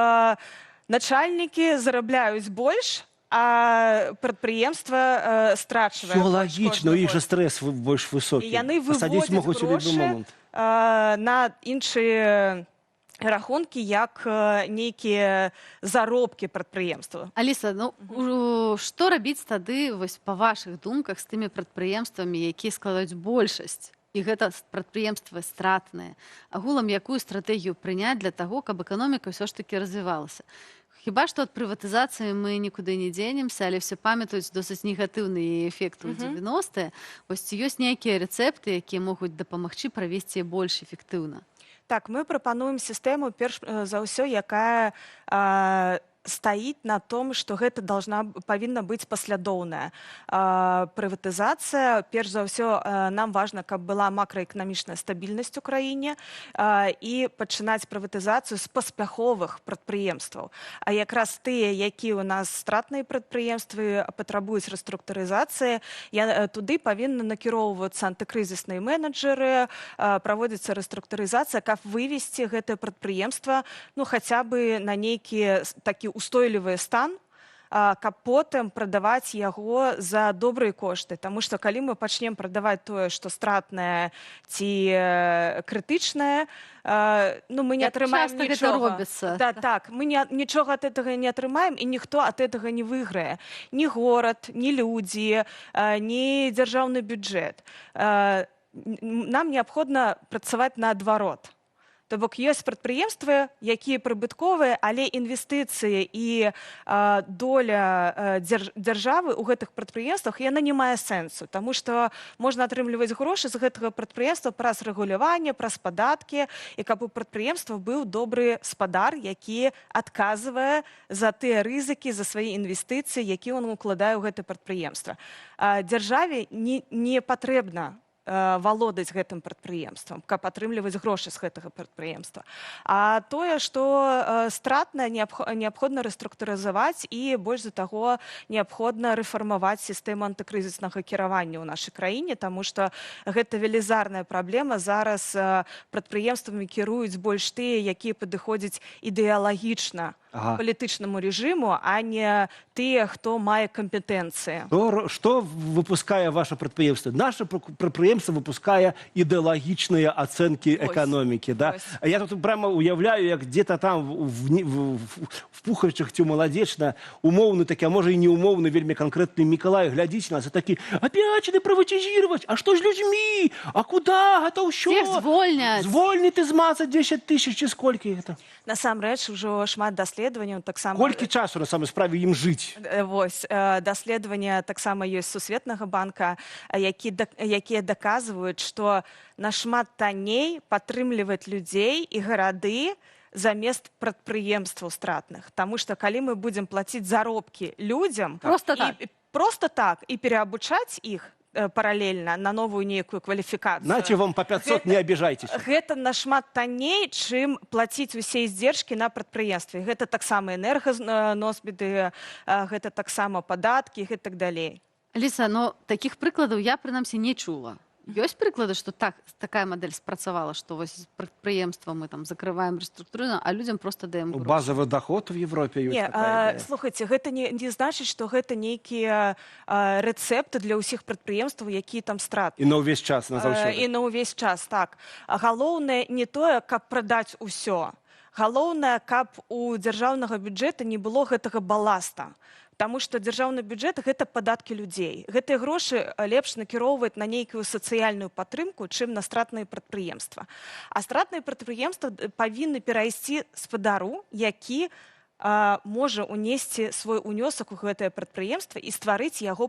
начальнікі зарабляюць больш, а прадпрыемства страчвае Все логично, у іх же стресс больш высокі. І яны Пасадзіць выводзяць могуць у любы грошы момант. на іншыя рахункі, як нейкія заробкі прадпрыемства. Аліса, ну што рабіць тады, вось па вашых думках, з тымі прадпрыемствамі, якія складаюць большасць? І гэта прадпрыемствы стратныя. Агулам, якую стратэгію прыняць для таго, каб эканоміка ўсё ж такі развівалася? Хіба што ад прыватызацыі мы нікуды не дзенемся, але все памятаюць досыць негатыўныя эфекты ў 90-е. Вось ці ёсць нейкія рэцэпты, якія могуць дапамагчы правесці больш эфектыўна? Так, мы прапануем сістэму, перш за ўсё, якая стаіць на том, што гэта павінна быць паслядоўная прыватызацыя. Перш за ўсё, нам важна, каб была макраэканамічная стабільнасць у краіне і пачынаць прыватызацыю з паспяховых прадпрыемстваў. А якраз тыя, якія ў нас стратныя прадпрыемствы патрабуюць рэструктурызацыі, туды павінны накіроўвацца антыкрызісныя менеджеры, праводзіцца рэструктурызацыя, каб вывесці гэтае прадпрыемства, ну, хаця бы на нейкі такі устойлівы стан, каб потым прадаваць яго за добрыя кошты. Таму што калі мы пачнем прадаваць тое, што стратнае ці крытычнае, ну, мы не атрымаем нічога. Так, мы нічога ад гэтага не атрымаем, і ніхто ад гэтага не выйграе. Ні горад, ні людзі, ні дзяржаўны бюджэт. Нам неабходна працаваць наадварот. То бок ёсць прадпрыемствы, якія прыбытковыя, але інвестыцыі і доля дзяржавы ў гэтых прадпрыемствах, яна не мае сэнсу, таму што можна атрымліваць грошы з гэтага прадпрыемства праз рэгуляванне, праз падаткі, і каб у прадпрыемства быў добры спадар, які адказвае за тыя рызыкі, за свае інвестыцыі, якія ён укладае ў гэтае прадпрыемства. Дзяржаве не патрэбна валодаць гэтым прадпрыемствам, каб атрымліваць грошы з гэтага прадпрыемства. А тое, што стратна, неабходна рэструктурызаваць і больш за таго неабходна рэфармаваць сістэму антыкрызіснага кіравання ў нашай краіне, таму што гэта велізарная праблема. Зараз прадпрыемствамі кіруюць больш тыя, якія падыходзяць ідэалагічна палітычнаму рэжыму, а не тыя, хто мае кампетэнцыі. Што выпускае ваше прадпрыемства? Наше прадпрыемства выпускае ідэалагічныя ацэнкі эканомікі. Я тут прямо уяўляю, як дзе-то там в Пухавічах ці Маладзечна умоўны такі, а можа і неумоўны, вельмі канкрэтны Мікалай глядзіць нас і такі: опять прыватизировать, а што ж людзьмі? А куда гэта ўсё? Всех звольняць. Звольніць і змацаць 10 000 ці сколькі гэта? Насамрэч, ужо шмат даследаванняў таксама... Колькі часу, на самой справе, ім жыць? Вось, даследавання таксама ёсць Сусветнага банка, якія даказваюць, што нашмат танней падтрымліваць людзей і гарады замест прадпрыемстваў стратных. Таму што калі мы будзем плаціць заробкі людзям просто так і пераабучаць іх паралельна на новую нейкую кваліфікацыю. Знаце, вам по 500 не обижайтесь. Гэта нашмат танней, чым плаціць усе здзержкі на прадпрыемстве. Гэта таксама энерганосьбіты, гэта таксама падаткі і так далей. Аліса, но такіх прыкладаў я, прынамсі, не чула. Ёсць прыклады, што такая мадэль спрацавала, што вось прадпрыемства мы там закрываем, рэструктурыруем, а людзям просто даем грошы? Базовый доход в Европе ёсць такая ідэя. Слухайце, гэта не значыць, што гэта нейкія рэцэпты для ўсіх прадпрыемстваў, якія там стратныя. І на ўвесь час, назаўсёды. І на ўвесь час, так. Галоўнае не тое, каб прадаць усё. Галоўнае, каб у дзяржаўнага бюджэта не было гэтага баласта. Таму што дзяржаўны бюджэт – гэта падаткі людзей. Гэтыя грошы лепш накіроўваць на нейкую сацыяльную падтрымку, чым на стратныя прадпрыемства. А стратныя прадпрыемствы павінны перайсці спадару, які можа унесці свой унёсак у гэтае прадпрыемства і стварыць яго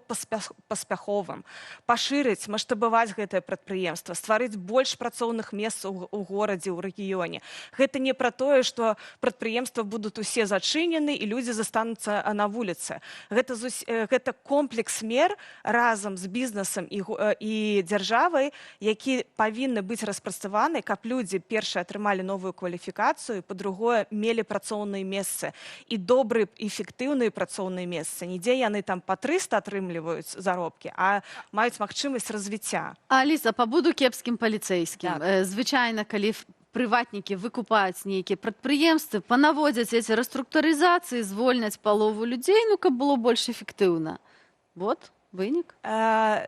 паспяховым, пашырыць, маштабаваць гэтае прадпрыемства, стварыць больш працоўных месцаў у горадзе, ў рэгіёне. Гэта не пра тое, што прадпрыемствы будуць усе зачынены і людзі застануцца на вуліцы. Гэта комплекс мер разам з бізнесам і дзяржавай, які павінны быць распрацаваны, каб людзі, першае, атрымалі новую кваліфікацыю, па-другое, мелі працоўныя месцы і добрыя, эфектыўныя працоўныя месцы. Нідзе яны там па 300 атрымліваюць заробкі, а маюць магчымасць развіцця. Аліса, пабуду кепскім паліцэйскім. Звычайна, калі прыватнікі выкупаюць нейкія прадпрыемствы, панаводзяць эти рэструктурызацыі, звольняць палову людзей, ну, каб было больш эфектыўна. Вот. Вынік?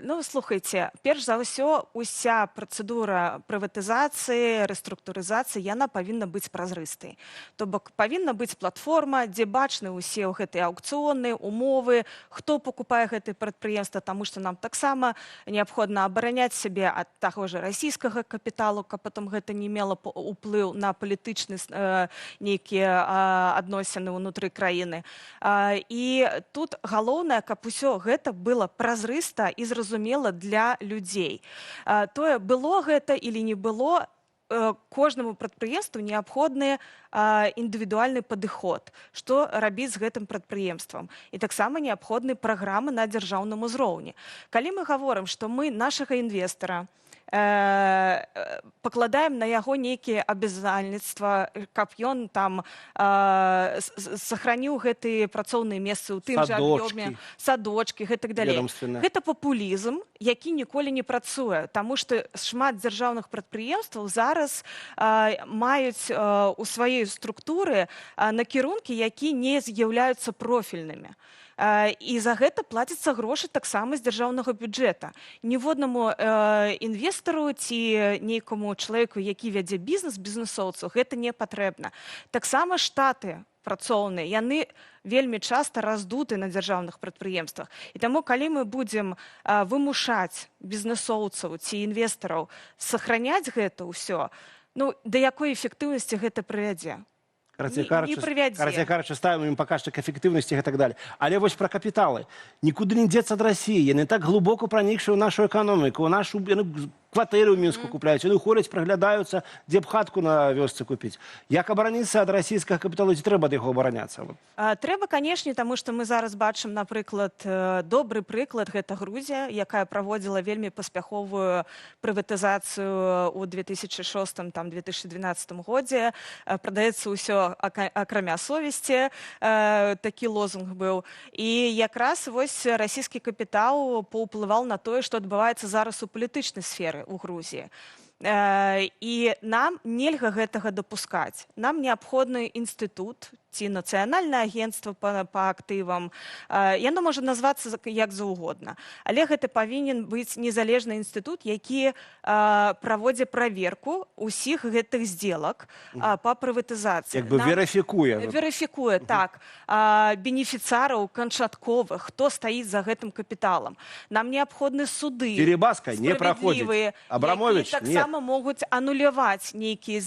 Ну, слухайце, перш за ўсё, уся працэдура прыватызацыі, рэструктурызацыі, яна павінна быць празрыстай. То бок павінна быць платформа, дзе бачны ўсе гэтыя аўкцыёны, умовы, хто пакупае гэтыя прадпрыемства, таму што нам таксама неабходна абараняць сябе ад таго ж расійскага капіталу, каб потым гэта не мела ўплыў на палітычны нейкія адносіны ўнутры краіны. І тут галоўнае, каб усё гэта было празрыста і зразумела для людзей. Тое, было гэта или не было, кожнаму прадпрыемству неабходны індывідуальны падыход, што рабіць з гэтым прадпрыемствам. І таксама неабходны праграмы на дзяржаўным узроўні. Калі мы гаворым, што мы нашага інвестара пакладаем на яго нейкія абавязальніцтва, каб ён там сохраніў гэтыя працоўныя месцы ў тым жа аб'ёме, садочкі, гэтак далей. Гэта папулізм, які ніколі не працуе, таму што шмат дзяржаўных прадпрыемстваў зараз маюць у сваёй структуры накірункі, які не з'яўляюцца профільнымі. І за гэта плаціцца грошы таксама з дзяржаўнага бюджэта. Ніводнаму інвестару ці нейкаму чалавеку, які вядзе бізнес, бізнесоўцу, гэта не патрэбна. Таксама штаты працоўныя, яны вельмі часта раздуты на дзяржаўных прадпрыемствах. І таму, калі мы будзем вымушаць бізнесоўцаў ці інвестараў сохраняць гэта ўсё, ну, да якой эфектыўнасці гэта прывядзе? Карацей кажучы, ставім ім паказчык эфектыўнасці і так далее. Але вось пра капіталы. Нікуды не дзецца ад Расіі. Яны так глыбока пранікшы ў нашу эканоміку, ў нашу кватэры ў Мінску купляюць, яны ходзяць, праглядаюцца, дзе б хатку на вёсцы купіць. Як абараніцца ад расійскага капіталу, ці трэба ад яго абараняцца? Трэба, канешне, таму што мы зараз бачым, напрыклад, добры прыклад, гэта Грузія, якая праводзіла вельмі паспяховую прыватызацыю ў 2006-2012 годзе. Прадаецца ўсё акрамя совесці, такі лозунг быў. І якраз вось расійскі капітал паўплываў на тое, што адбываецца зараз у палітычнай сферы у Грузіі. І нам нельга гэтага дапускаць. Нам неабходны інстытут ці нацыянальнае агенцтва па актывам. Яно можа назвацца як заўгодна. Але гэта павінен быць незалежны інстытут, які праводзіць праверку ўсіх гэтых здзелак па прыватызацыі. Як бы верыфікуе. Верыфікуе, так. Бенефіцараў канчатковых, хто стаіць за гэтым капіталам. Нам неабходны суды. Дерибаска не праходзіць. Абрамович, нет. Якія таксама могуць ануляваць нейкія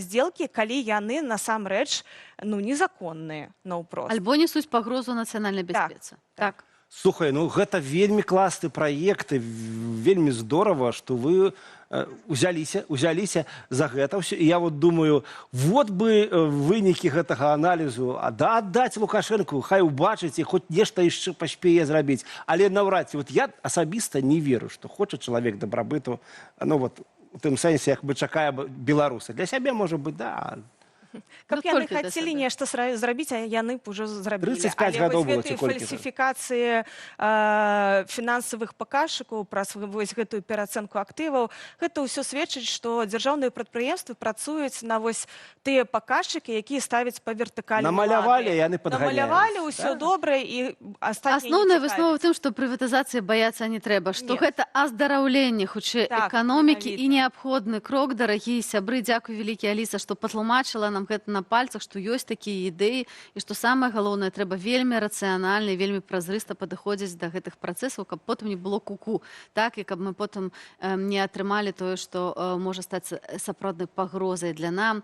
здзелкі, калі яны насамрэч незаконныя, наўпрост. Альбо несуць пагрозу нацыянальнай бяспецы. Так. Слухай, ну гэта вельмі класны праект, вельмі здорава, што вы узяліся за гэта ўсё. І я вот думаю, вот бы вынікі гэтага аналізу аддаць Лукашэнку, хай убачыць і хоць нешта яшчэ паспее зрабіць. Але наўрад ці, вот я асабіста не веру, што хоча чалавек дабрабыту, ну вот у тым сэнсе, як бы чакае беларусы. Для сябе, можа быць, да. Каб яны хацелі нешта зрабіць, а яны б ужо зрабілі. 35 гадоў было ці Але колькі. фальсіфікацыі фінансавых паказчыкаў, праз вось гэтую пераацэнку актываў, гэта ўсё сведчыць, што дзяржаўныя прадпрыемствы працуюць на вось тыя паказчыкі, якія ставяць па вертыкалі ўлады. Намалявалі, яны падганяюць. Намалявалі, ўсё добра, і астатнія не цікавяць. Асноўная выснова ў тым, што прыватызацыі баяцца не трэба, што гэта аздараўленне, хутчэй, эканомікі і неабходны крок. Дарагія сябры, дзякуй вялікі, Аліса, што патлумачыла нам гэта на пальцах, што ёсць такія ідэі, і што самае галоўнае, трэба вельмі рацыянальна і вельмі празрыста падыходзіць да гэтых працэсаў, каб потым не было куку, так, і каб мы потым не атрымалі тое, што можа стаць сапраўднай пагрозай для нам.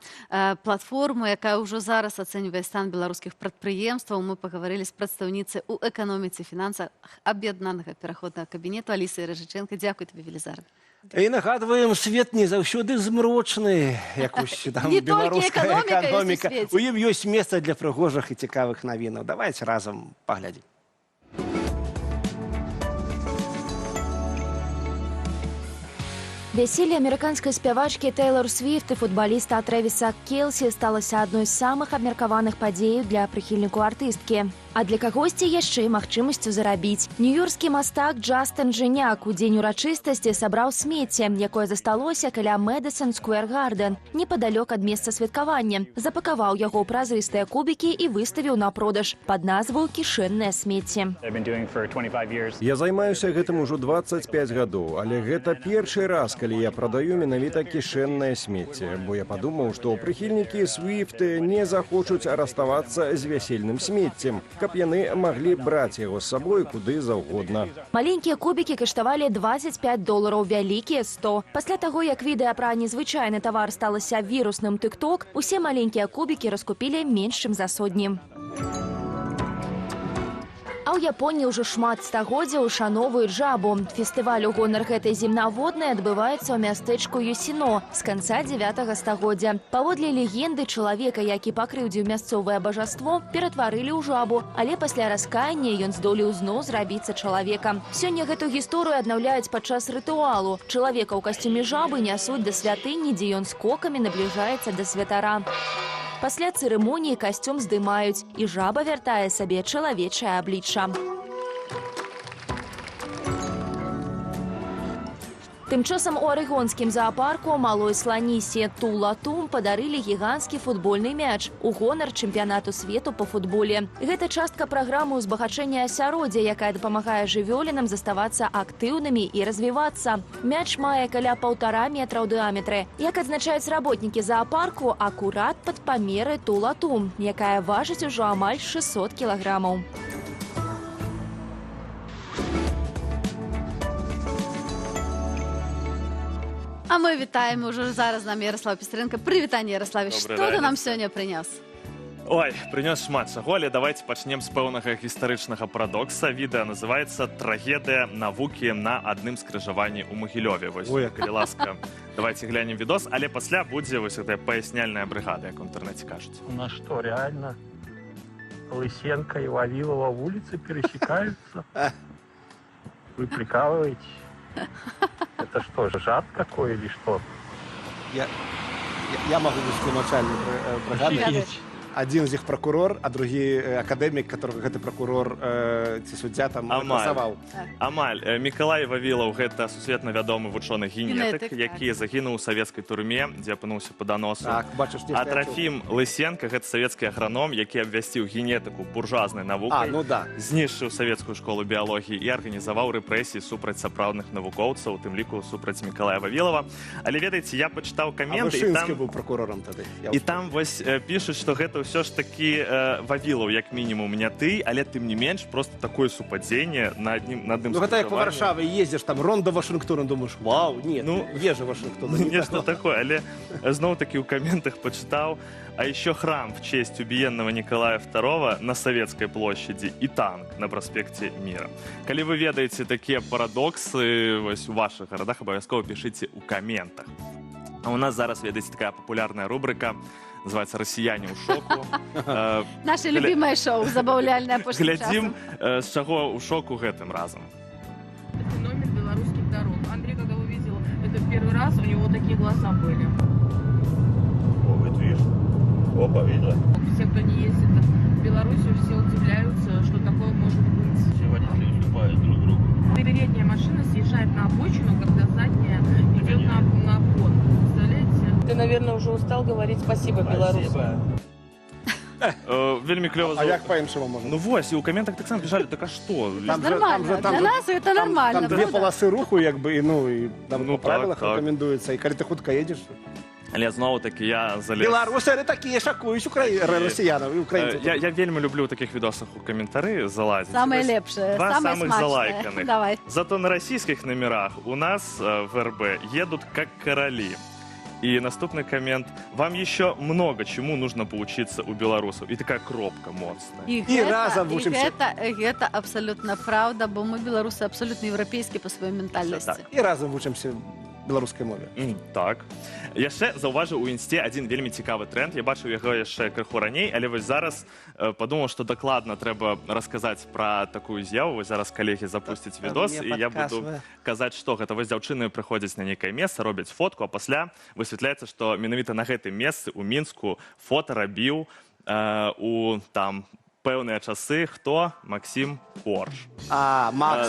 Платформу, якая ўжо зараз ацэньвае стан беларускіх прадпрыемстваў, мы пагаварылі з прадстаўніцай у эканоміцы і фінансах аб'яднанага пераходнага кабінету Алісай Ражычэнка. Дзякуй табе, Велізара. І нагадваем, свет не заўсёды змрочны, як там беларуская эканоміка. У ім ёсць месца для прыгожых і цікавых навінаў. Давайте разам паглядзім. Вяселле амерыканскай спявачкі Тэйлор Свіфт і футбаліста Трэвіса Келсі сталася адной з самых абмеркаваных падзеяў для прыхільнікаў артысткі. А для кагосьці яшчэ і магчымасцю зарабіць. Нью-йорскі мастак Джастын Жыняк у дзень урачыстасці сабраў смецце, якое засталося каля Мэдысон Сквер Гарден, непадалёк ад месца святкавання. Запакаваў яго ў празрыстыя кубікі і выставіў на продаж пад назву «Кішэннае смецце». Я займаюся гэтым ужо 25 гадоў, але гэта першы раз, калі я прадаю менавіта кішэннае смецце, бо я падумаў, што прыхільнікі Swift не захочуць раставацца з вясельным смеццем, каб яны маглі браць яго з сабой куды заўгодна. Маленькія кубікі каштавалі $25, вялікія 100. Пасля таго, як відэа пра незвычайны тавар сталася вірусным TikTok, усе маленькія кубікі раскупілі менш чым за сотні. А ў Японіі ўжо шмат стагоддзяў ушаноўваюць жабу. Фестываль у гонар гэтай земнаводнай адбываецца ў мястэчку Юсіно з канца 9 стагоддзя. Паводле легенды, чалавека, які пакрыўдзіў мясцовае бажаство, ператварылі ў жабу, але пасля раскаяння ён здолеў зноў зрабіцца чалавекам. Сёння гэту гісторыю аднаўляюць падчас рытуалу. Чалавека ў касцюме жабы нясуць да святыні, дзе ён скокамі набліжаецца да святара. Пасля цырымоніі касцюм здымаюць, і жаба вяртае сабе чалавечае аблічча. Тым часам у арэгонскім зоапарку малой сланісе Тула-Тум падарылі гіганцкі футбольны мяч у гонар чэмпіянату свету па футболе. Гэта частка праграмы ўзбагачэння асяроддзя, якая дапамагае жывёлінам заставацца актыўнымі і развівацца. Мяч мае каля 1,5 метра ў дыаметры. Як адзначаюць работнікі зоапарку, акурат пад памеры Тула-Тум, якая важыць ужо амаль 600 кілаграмаў. А мы вітаем уже зараз з нами Ярослав Пісаренко. Прывітанне, Ярославе. Што ты нам сёння прынёс? Ой, прынёс шмат чаго, але давайте пачнем з пэўнага гістарычнага парадокса. Відэа называецца «Трагедыя навукі на адным скрыжаванні ў Магілёве». Вось, калі ласка, давайте глянем відос, але пасля будзе вось гэтая паясняльная брыгада, як у інтэрнэце кажуць. У нас что, реально Лысенко и Вавилова улицы пересекаются? Вы прикалываетесь? Это что, жад какой или что? Я могу вести начальник бригады. Один з іх прокурор, а другі акадэмік, которого гэты прокурор ці суддзя там працаваў. Амаль. Мікалай Вавілаў — гэта сусветна вядомы вучоны генетык, які загінуў у савецкай турме, дзе апынуўся па даносу. А Трафім Лысенко — гэта савецкі аграном, які абвясціў генетыку буржуазнай навукай, знішчыў савецкую школу біялогіі і арганізаваў рэпрэсіі супраць сапраўдных навукоўцаў, у тым ліку супраць Мікалая Вавілава. Але ведаеце, я пачытаў каменты, Вышынскі быў прокурорам тады. І там вось пішуць, што гэта ўсё ж такі Вавілаў, як мінімум, не ты, але тым не менш, просто такое супадзенне на адным скрыжаванні. Ну, гэта як па Варшаве ездзіш, там, рон до Вашынгтона, думаеш, вау, не, ежа Вашынгтона. Нешта такое, але зноў-такі ў каментах пачытаў, а еще храм в честь убиенного Николая II на Советской площади и танк на проспекте Мира. Калі вы ведаеце такія парадоксы вось у ваших гарадах, абавязкова пішыце ў каментах. А у нас зараз, ведаеце, такая популярная рубрика, называется «Россияне ў шоку». Наше любимое шоу, забаўляльнае апошнім часам. Глядзім, з чаго ў шоку гэтым разом. Это номер белорусских дорог. Андрей, когда увидел это первый раз, у него такие глаза были. О, вот видишь. Опа, видно. Все, кто не ездит в Белоруссию, все удивляются, что такое может быть. Все водители уступают друг другу. Передняя машина съезжает на обочину, когда задняя идет на обгон. Представляете? Ты, наверное, уже устал говорить спасибо белорусам. Вельмі клёва. А як па-іншаму можна? Ну вось, і ў каментах так само пішалі, так а што? Нормально, для нас это нормально. Там две полосы руху, як бы, і там по правилах рекомендуецца. І калі ти хутка едзеш... Але зноў-такі я залез... Беларусы такія шакуюць расіянаў і украінцаў. Я вельмі люблю ў такіх відосах у каментары залазіць. Самые лепшие, самые самых залайканых. Давай. Зато на российских номерах у нас в РБ едут как короли. И наступный коммент. Вам еще много чему нужно поучиться у белорусов. И такая кропка моцная. И разом вучимся. Это абсолютно правда, бо мы белорусы абсолютно европейские по своей ментальности. И разом вучимся беларускай мове. Так. Яшчэ заўважыў у інсце адзін вельмі цікавы тренд. Я бачыў яго яшчэ крыху раней, але вось зараз падумаў, што дакладна трэба расказаць пра такую з'яву. Вось зараз калегі запусцяць відос, і я буду казаць, што гэта. Вось дзяўчыны прыходзяць на нейкае месца, робяць фотку, а пасля высвятляецца, што менавіта на гэтым месцы ў Мінску фота рабіў у там пэўныя часы. Хто? Максім Корж. Макс,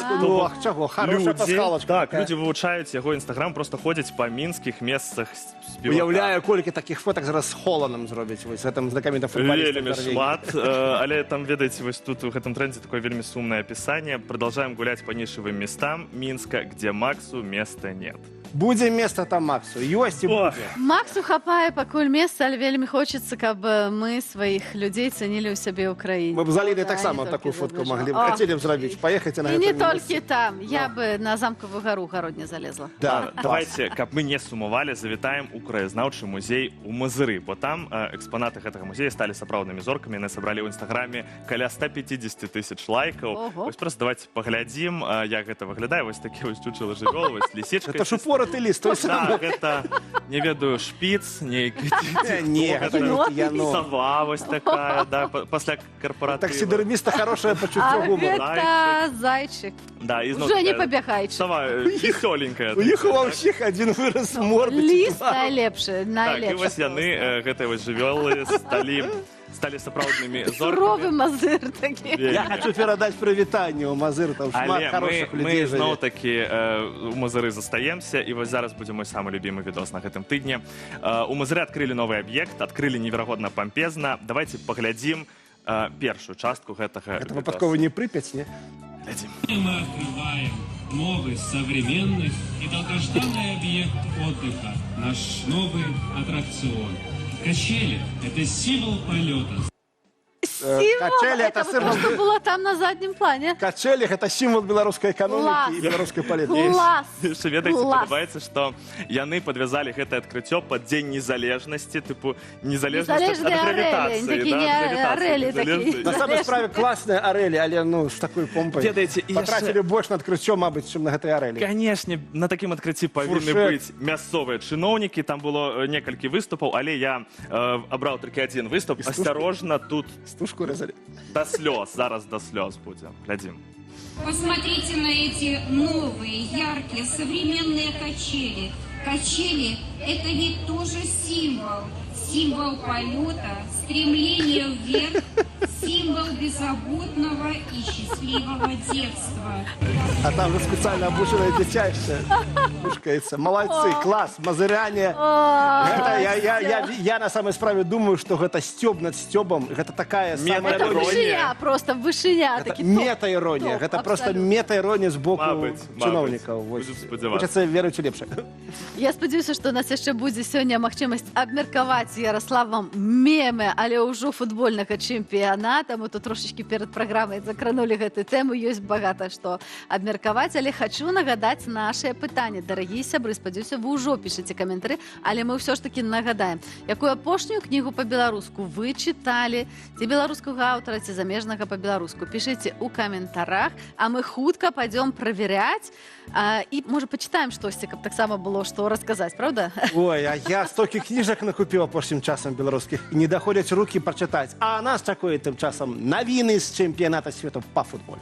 чаго, хорошая пасхалачка. Так, людзі вывучаюць яго інстаграм, просто ходзяць па мінскіх месцах спевака. Уяўляю, колькі такіх фотак зараз з Холланом зробяць, вось, гэтым знакамітым футболістам. Вельмі шмат, але там, ведаеце, вось тут у гэтым трендзе такое вельмі сумнае апісанне. Продолжаем гулять по нишевым местам Минска, где Максу места нет. Будзе место там Максу, ёсць і будзе. Максу хапае пакуль месца, але вельмі хочацца, каб мы сваіх людзей цанілі ў сябе ў краіне. Мы б залілі таксама такую фотку маглі б, хацелі б зрабіць. Паехайце на гэта месца. І не место. толькі там, я бы на Замкавую гару гародня залезла. Да, давайте, каб мы не сумавалі, завітаем у краязнаўчы музей у Мазыры, бо там экспанаты гэтага музея сталі сапраўднымі зоркамі, яны сабралі ў інстаграме каля 150 000 лайкаў. Вось просто давайте паглядзім, як гэта выглядае. Вось такі вось чучалы жывёл, вось лісечка. Это шупораты ліст, той самы. Так, гэта, не ведаю, шпіц, нейкі. Не, гэта не сава вось такая, да, пасля карпаратыва. Таксідэрміста хорошае пачуццё гумару. Гэта зайчык. Да, і уже не пабягайчык. Сава весёленькая. У іх ва ўсіх адзін выраз морды. Ліст найлепшы, Так, і вось яны, гэтыя вось жывёлы, сталі сапраўднымі зоркамі. Суровы Мазыр такі. Я хочу перадаць прывітанне ў Мазыр, там шмат хорошых людзей. Мы зноў-такі у Мазыры застаемся, і вось зараз будзе мой самы любімы відос на гэтым тыдні. У Мазыры адкрылі новы аб'ект, адкрылі неверагодна пампезна. Давайте паглядзім першую частку гэтага. Это выпадкова не Припять, не? Глядзім. Мы открываем новый, современный и долгожданный объект отдыха. Наш новый аттракцион. Качели – это символ полета. Качели это символ, что было там на заднем плане. Качели это символ беларускай эканомікі і беларускай палітыкі. Клас! Яшчэ ведаеце, падабаецца, што яны падвязалі гэтае адкрыццё пад дзень незалежнасці, тыпу незалежнасць ад гравітацыі. На самой справе класныя арэлі, але ну з такой помпай. Ведаеце, патрацілі больш на адкрыццё, мабыць, чым на гэтай арэлі. Канешне, на такім адкрыцці павінны быць мясцовыя чыноўнікі, там было некалькі выступаў, але я абраў толькі адзін выступ. Асцярожна, тут стужку резали. До слез, зараз до слез будем. Глядим. Посмотрите на эти новые, яркие, современные качели. Качели – это ведь тоже символ. Символ полета, стремления вверх, символ беззаботного и счастливого детства. А там же специально обученное дитя еще пушкается. Молодцы, класс, мазыряне. Я на самой справе думаю, что это стёб над стёбом. Это такая самая вышиня, просто вышиня. Мета-ирония. Это просто мета-ирония с боку чиновников. Хочется верить в лепше. Я спадзяюся, што у нас яшчэ будзе сёння магчымасць абмеркаваць з Ярославам мемы, але ўжо футбольнага чэмпіяната. Мы тут трошечкі перад праграмай закранулі гэтую тэму. Ёсць багата што абмеркаваць, але хачу нагадаць нашыя пытанні. Дарагія сябры, спадзяюся, вы ўжо пішаце каментары, але мы ўсё ж такі нагадаем, якую апошнюю кнігу па-беларуску вы чыталі, ці беларускага аўтара, ці замежнага па-беларуску. Пішыце ў каментарах, а мы хутка пойдём праверяць і, можа, пачытаем штосьці, каб таксама было што расказаць, правда? Ой, а я столькі кніжак накупіў апошнім часам беларускіх, і не даходзяць рукі прачытаць. А нас чакае тым часам навіны з чэмпіяната свету па футболе.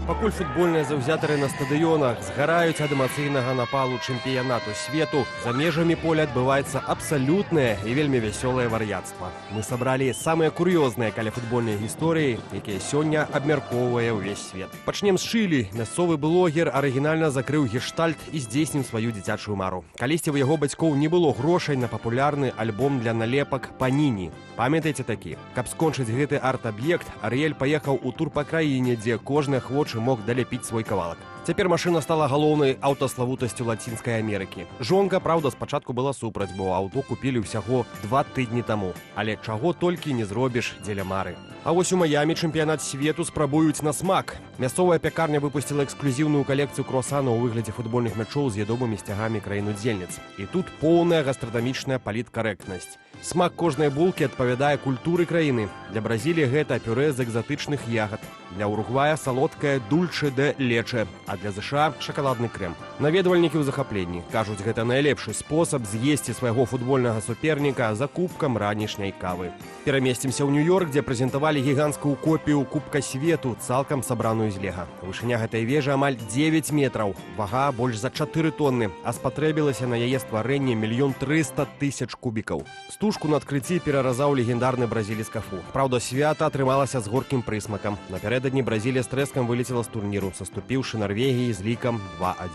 Пакуль футбольныя заўзятары на стадыёнах згараюць ад эмацыйнага напалу чэмпіянату свету, за межамі поля адбываецца абсалютнае і вельмі вясёлае вар'яцтва. Мы сабралі самыя кур'ёзныя каляфутбольныя гісторыі, якія сёння абмяркоўвае ўвесь свет. Пачнем з Чылі. Мясцовы блогер арыгінальна закрыў гештальт і здзейсніў сваю дзіцячую мару. Калісьці ў яго бацькоў не было грошай на папулярны альбом для налепак «Паніні». Памятаеце такі? Каб скончыць гэты арт-аб'ект, Арыэль паехаў у тур па краіне, дзе кожны ахвочы мог далепіць свой кавалак. Цяпер машына стала галоўнай аўтаславутасцю Лацінскай Амерыкі. Жонка, праўда, спачатку была супраць, бо аўто купілі ўсяго 2 тыдні таму. Але чаго толькі не зробіш дзеля мары. А вось у Маямі чэмпіянат свету спрабуюць на смак. Мясцовая пякарня выпусціла эксклюзіўную калекцыю круасанаў у выглядзе футбольных мячоў з ядомымі сцягамі краін-удзельніц. І тут поўная гастранамічная паліткарэктнасць. Смак кожнай булкі адпавядае культуры краіны. Для Бразіліі гэта пюрэ з экзатычных ягад. Для Уругвая салодкае дульче де лече, а для ЗША шакаладны крэм. Наведвальнікі ў захапленні. Кажуць, гэта найлепшы спосаб з'есці свайго футбольнага суперніка за кубкам ранішняй кавы. Перамесцімся ў Нью-Йорк, дзе прэзентавалі гіганцкую копію Кубка свету, цалкам сабраную з лега. Вышыня гэтай вежы амаль 9 метраў, вага больш за 4 тонны, а спатрэбілася на яе стварэнне 1 300 000 кубікаў. птушку на адкрыцці пераразаў легендарны бразілец Кафу. Праўда, свята атрымалася з горкім прысмакам. Напярэдадні Бразілія з трэскам вылецела з турніру, саступіўшы Нарвегіі з лікам 2-1.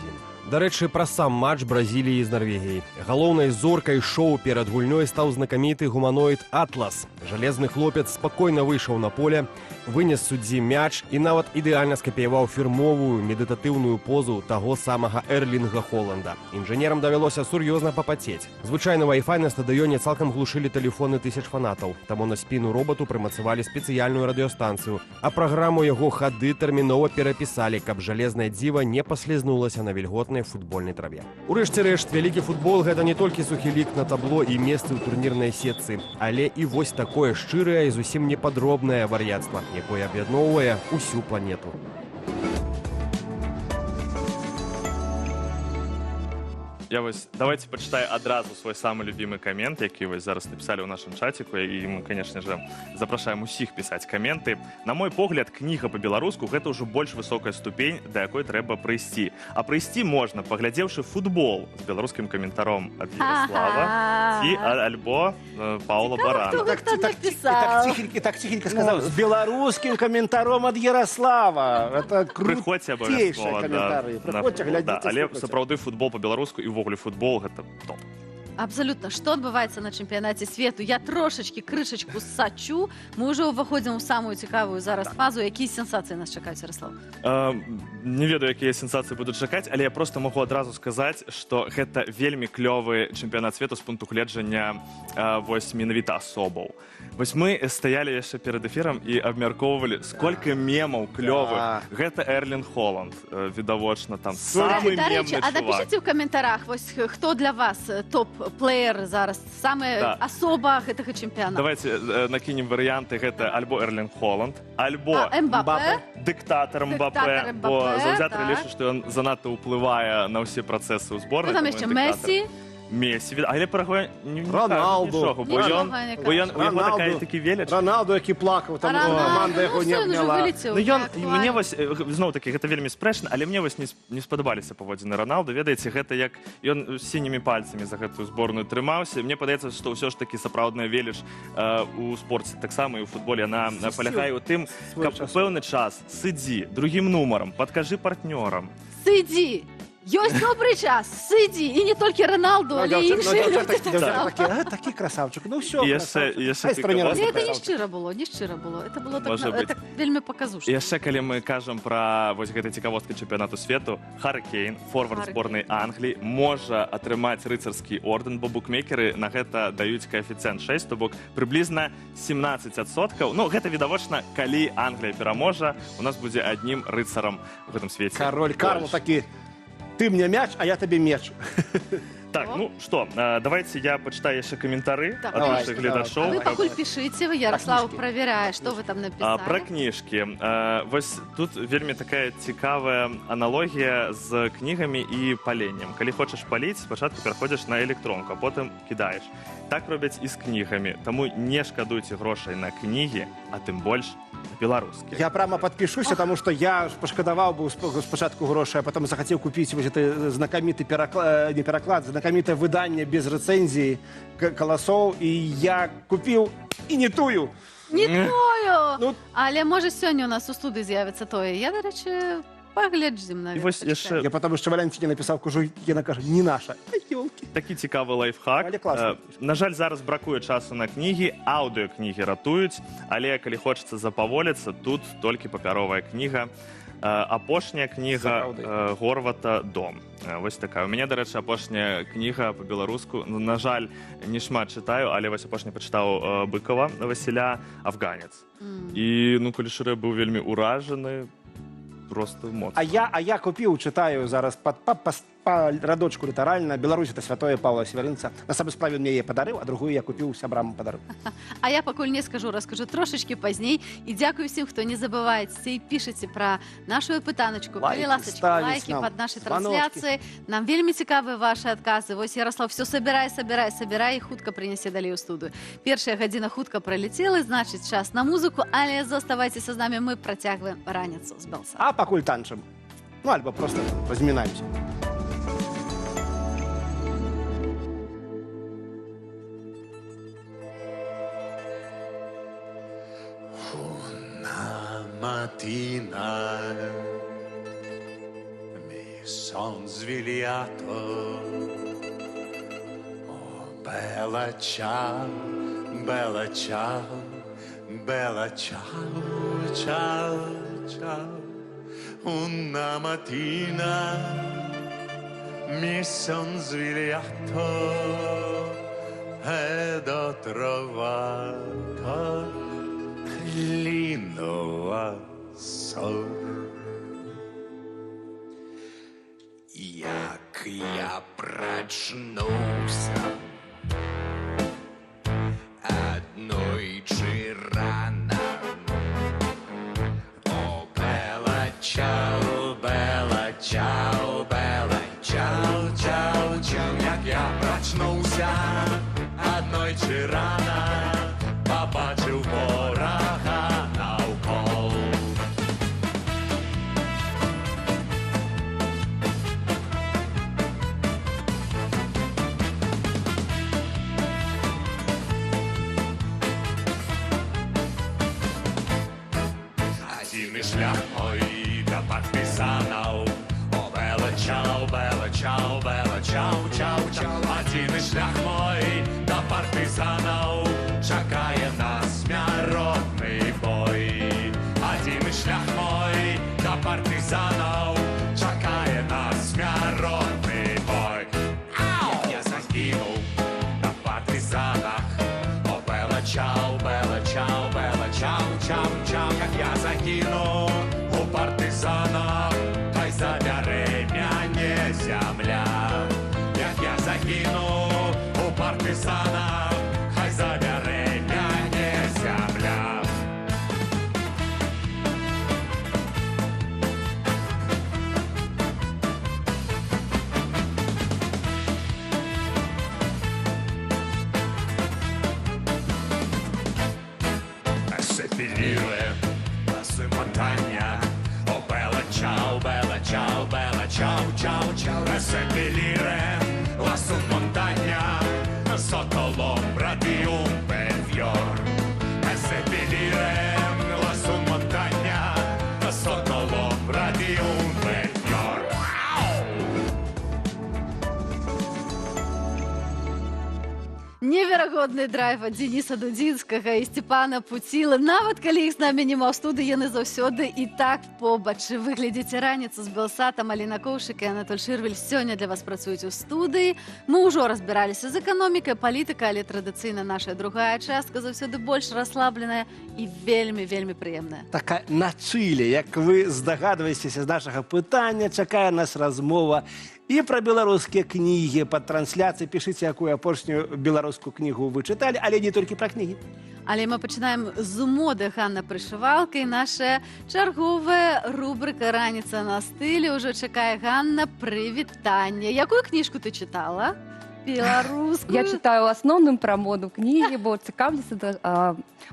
Дарэчы, пра сам матч Бразіліі з Нарвегіяй. Галоўнай зоркай шоу перад гульнёй стаў знакаміты гуманоід Атлас. Жалезны хлопец спакойна выйшаў на поле, вынес суддзі мяч і нават ідэальна скапіяваў фірмовую медытатыўную позу таго самага Эрлінга Холланда. Інжынерам давялося сур'ёзна папацець. Звычайны Wi-Fi на стадыёне цалкам глушылі тэлефоны тысяч фанатаў, таму на спіну робату прымацавалі спецыяльную радыёстанцыю, а праграму яго хады тэрмінова перапісалі, каб жалезнае дзіва не паслізнулася на вільготнай футбольнай траве. Урэшце рэшт, вялікі футбол — гэта не толькі сухі лік на табло і месцы ў турнірнай сетцы, але і вось такое шчырае і зусім непадробнае вар'яцтва, якое аб'ядноўвае усю планету. Давайте почитаю одразу свой самый любимый коммент, який вы зараз написали в нашем чатику, и мы, конечно же, запрашаем усіх писать комменты. На мой погляд, книга по-беларуску — это уже больш высокая ступень, до якой трэба прыйсці. А прыйсці можна, поглядзеўшы футбол з беларускім каментаром ад Ярослава ці альбо Паула Барана. Так тихенько сказал, с белорусским комментаром от Ярослава. Это крутейшие комментарии. Приходите, глядите. Але сапраўды футбол по-беларуску і ўвогуле футбол — гэта топ. Абсолютно. Что адбываецца на чэмпіянаце свету? Я трошечки крышечку сачу. Мы уже ўваходзім у самую цікавую зараз фазу. Якія сенсацыі нас чакаюць, Ярослав? Не ведаю, якія сенсацыі будуць чакаць, але я просто магу адразу сказаць, што гэта вельмі клёвы чэмпіянат свету з пункту гледжання вось менавіта асобаў. Вось мы стаялі яшчэ перад эфірам і абмяркоўвалі, сколькі мемаў клёвых. Гэта Эрлінг Холланд, відавочна, там самы мемны чувак. А напишите в комментариях, вось хто для вас топ-плеер зараз, самая асоба гэтага чэмпіянату. Давайте накінем варыянты. Гэта альбо Эрлінг Холланд, альбо дыктатар Мбапе, бо заўзятары лічаць, што ён занадта ўплывае на ўсе працэсы ў зборнай. Там яшчэ Месси. Месси, але про Роналду. бо яго такі веліч. Роналду, які плакаў, там команда яго не абняла. Мне вось, зноў-такі, гэта вельмі спрэчна, але мне вось не спадабаліся паводзіны Роналду. Ведаеце, гэта як ён сінімі пальцамі за гэтую зборную трымаўся. Мне падаецца, што ўсё ж такі сапраўдная веліч у спорце, таксама і ў футболе, яна палягае ў тым, каб у пэўны час сыдзі другім нумарам, падкажы партнёрам. Сыдзі! Ёсць добрый час, сыдзі, і не толькі Роналду, але і іншыя люди. Такі красавчик, ну ўсё. Это не шчыра было, не шчыра было. Это было так вельмі паказушна. Яшчэ, калі мы кажам пра вось гэтай цікавосткі чэмпіянату свету, Харі Кейн, форвард зборнай Англіі, можа атрымаць рыцарскі ордэн, бо букмекеры на гэта даюць каэфіцыент 6, то бок прыблізна 17%. Ну, гэта відавочна, калі Англія пераможа, у нас будзе аднім рыцарам у гэтым свеце. Король Карл такі: ты мне мяч, а я тебе меч. Так, ну что, давайте я почитаю еще комментарии от наших глядачов. А вы пакуль пишите, Ярослав проверяет, что вы там написали. Про книжки. Вось тут вельмі такая цікавая аналогія з книгами і паленнем. Калі хочаш паліць, спачатку пераходзіш на электронку, а потым кідаеш. Так робяць і з кнігамі. Таму не шкадуйце грошай на кнігі, а тым больш беларускія. Я прямо подпишуся, потому что я пошкодовал бы спочатку гроши, а потом захотел купить вот это знакомитый не переклад, знакомитое выдание без рецензии Колосов, и я купил и не тую. Не тую! Але може сьогодні у нас у студії з'явиться тое. Я, до речі, поглядзім, наверное. Я потому что Валентине написал, кажу, яна каже, не наша. Такі цікавий лайфхак. На жаль, зараз бракує часу на кнігі, аўдыокнігі ратуюць, але калі хочацца запаволіцца, тут толькі папяровая кніга. Апошняя кніга Горвата «Дом». Вось такая. У мяне, дарэчы, апошняя кніга па-беларуску. На жаль, не шмат чытаю, але вось апошня пачытаў Быкова Васіля «Афганец». І, ну, калі шчыра, быў вельмі ўражаны, просто моцна. А я купіў, чытаю зараз по радочку літаральна. Беларусь — это святое Павла Северынца. На самой справе мне яе падарыў, а другую я купіў сябрам падарыў. А я пакуль не скажу, раскажу трошечки пазней. І дзякую всім, хто не забываецца і пішаце пра нашу пытаначку. Калі ласачка, лайки под нашай трансляцыі. Нам вельмі цікавыя ваши адказы. Вось Ярослав все собирай і хутка прынясе далей у студыю. Першая гадзіна хутка пролетела, значыць, час на музыку, але заставайцеся з намі, мы працягваем раніцу з Белсатом. А пакуль танчым. Ну, альбо просто размінаемся. mattina mi son svegliato. Oh, bella ciao, bella ciao, bella ciao, ciao, ciao. Una mattina mi son svegliato ed ho trovato Лінова сон. Як я прочнувся однойчі рано. О, бела чау, бела чау, бела чау, чау, чау. Як я прочнувся однойчі рано, побачив ворога навколо. Один шлях мой до партизанов. О, бела чау, бела чау, бела чау, чау, чау. Один шлях мой до партизанов. Чекає нас міровний бой. Один шлях мой до партизанов. Чекає нас міровний бой. Ау! Я загинув на партизанах. О, бела чау, бела чау, бела чау, чау, чау. Як я загинув у партизанах, хай забере мене земля. Як я загинув у партизанах, хай забере мене земля. Сепіліре, ласи монтання. О, бела чау, бела чау, бела чау, чау, чау. Сепіліре, ласу монтання. Sotto di un bel fior, e seppellire lassù in montagna, sotto l'ombra di un bel fior. Неверагодны драйв ад Дзеніса Дудзінскага і Сцепана Пуцілы. Нават калі іх з намі няма ў студыі, яны заўсёды і так побач. Выглядзіце раніцу з Белсатам, Аліна Коўшык і Анатоль Шырвель сёння для вас працуюць у студыі. Мы ўжо разбіраліся з эканомікай, палітыкай, але традыцыйна наша другая частка заўсёды больш расслабленая і вельмі прыемная. Такая на чыле, як вы здагадваецеся з нашага пытання, чакае нас размова і пра беларускія кнігі. Пад трансляцыяй пішыце, якую апошнюю беларускую кнігу вы чыталі, але не толькі пра кнігі. Але мы пачынаем з моды Ганна Прышывалка, і наша чарговая рубрика «Раніца на стылі». Ўжо чакае Ганна, прывітанне. Якую кніжку ты чытала? Беларускую? Я читаю в основном про моду кнігі, бо цікавлюся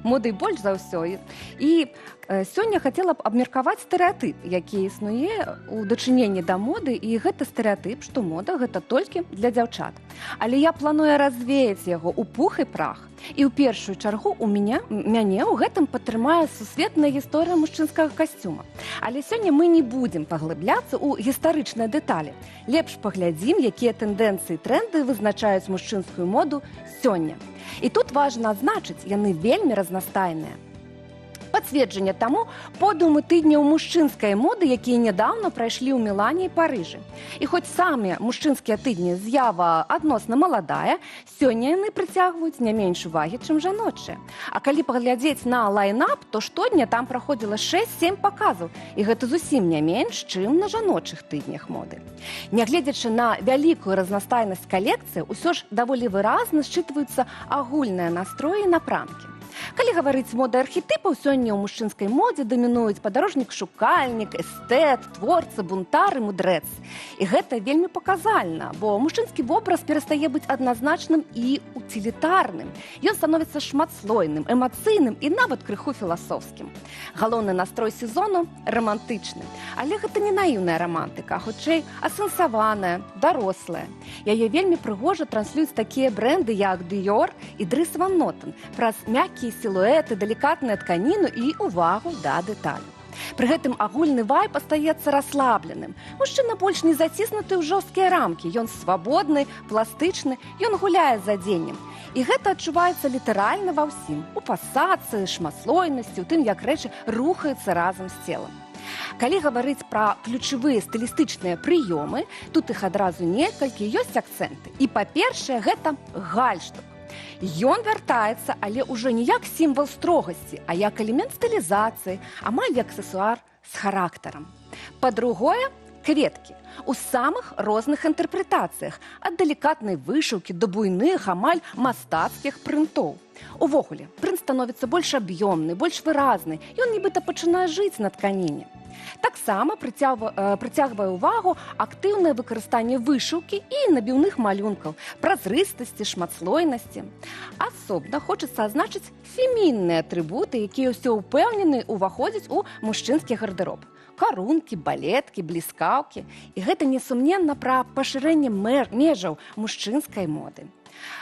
модай больш за ўсё. І сёння хацела б абмеркаваць стэрэатып, які існуе ў дачыненні да моды, і гэта стэрэатып, што мода гэта толькі для дзяўчат. Але я планую развеяць яго ў пух і прах. І ў першую чаргу мяне ў гэтым падтрымае сусветная гісторыя мужчынскага касцюма. Але сёння мы не будзем паглыбляцца ў гістарычныя дэталі. Лепш паглядзім, якія тэндэнцыі і трэнды вызначаюць мужчынскую моду сёння. І тут важна адзначыць, яны вельмі разнастайныя. Пацверджанне таму подыумы тыдняў мужчынскай моды, якія нядаўна прайшлі ў Мілане і Парыжы. І хоць самыя мужчынскія тыдні з'ява адносна маладая, сёння яны прыцягваюць не менш увагі, чым жаночыя. А калі паглядзець на лайн-ап, то штодня там праходзіла 6-7 паказаў, і гэта зусім не менш, чым на жаночых тыднях моды. Нягледзячы на вялікую разнастайнасць калекцыі, усё ж даволі выразна счытваюцца агульныя настроі і напрамкі. Калі гаварыць мода архетыпаў, сёння ў мужчынскай модзе дамінуюць падарожнік-шукальнік, эстэт, творца, бунтар і мудрэц. І гэта вельмі паказальна, бо мужчынскі вобраз перастае быць адназначным і утилітарным. Ён становіцца шматслойным, эмацыйным і нават крыху філасофскім. Галоўны настрой сезону – рамантычны. Але гэта не наіўная рамантыка, а хутчэй асэнсаваная, дарослая. Яе вельмі прыгожа транслююць такія брэнды, як Dior і Dries Van Noten, праз мяккія сілуэты, далікатную тканіну і увагу да дэталю. Пры гэтым агульны вайб астаецца расслабленым. Мужчына больш не заціснуты ў жорсткія рамкі. Ён свабодны, пластычны, ён гуляе за дзеннем. І гэта адчуваецца літаральна ва ўсім. У пасадцы, шматслойнасці, у тым, як рэчы рухаюцца разам з целам. Калі гаварыць пра ключавыя стылістычныя прыёмы, тут іх адразу некалькі, ёсць акцэнты. І, па-першае, гэта гальштук. Ён вяртаецца, але ўжо не як сімвал строгасці, а як элемент стылізацыі, амаль як аксесуар з характарам. Па-другое, кветкі. У самых розных інтэрпрэтацыях, ад далікатнай вышыўкі да буйных, амаль мастацкіх прынтоў. Увогуле, прынт становіцца больш аб'ёмны, больш выразны, ён нібыта пачынае жыць на тканіне. Таксама прыцягвае ўвагу актыўнае выкарыстанне вышыўкі і набіўных малюнкаў, празрыстасці, шматслойнасці. Асобна хочацца азначыць фемінныя атрыбуты, якія ўсё ўпэўнены ўваходзяць у мужчынскі гардэроб. Карункі, балеткі, бліскаўкі. І гэта несумненна пра пашырэнне межаў мужчынскай моды.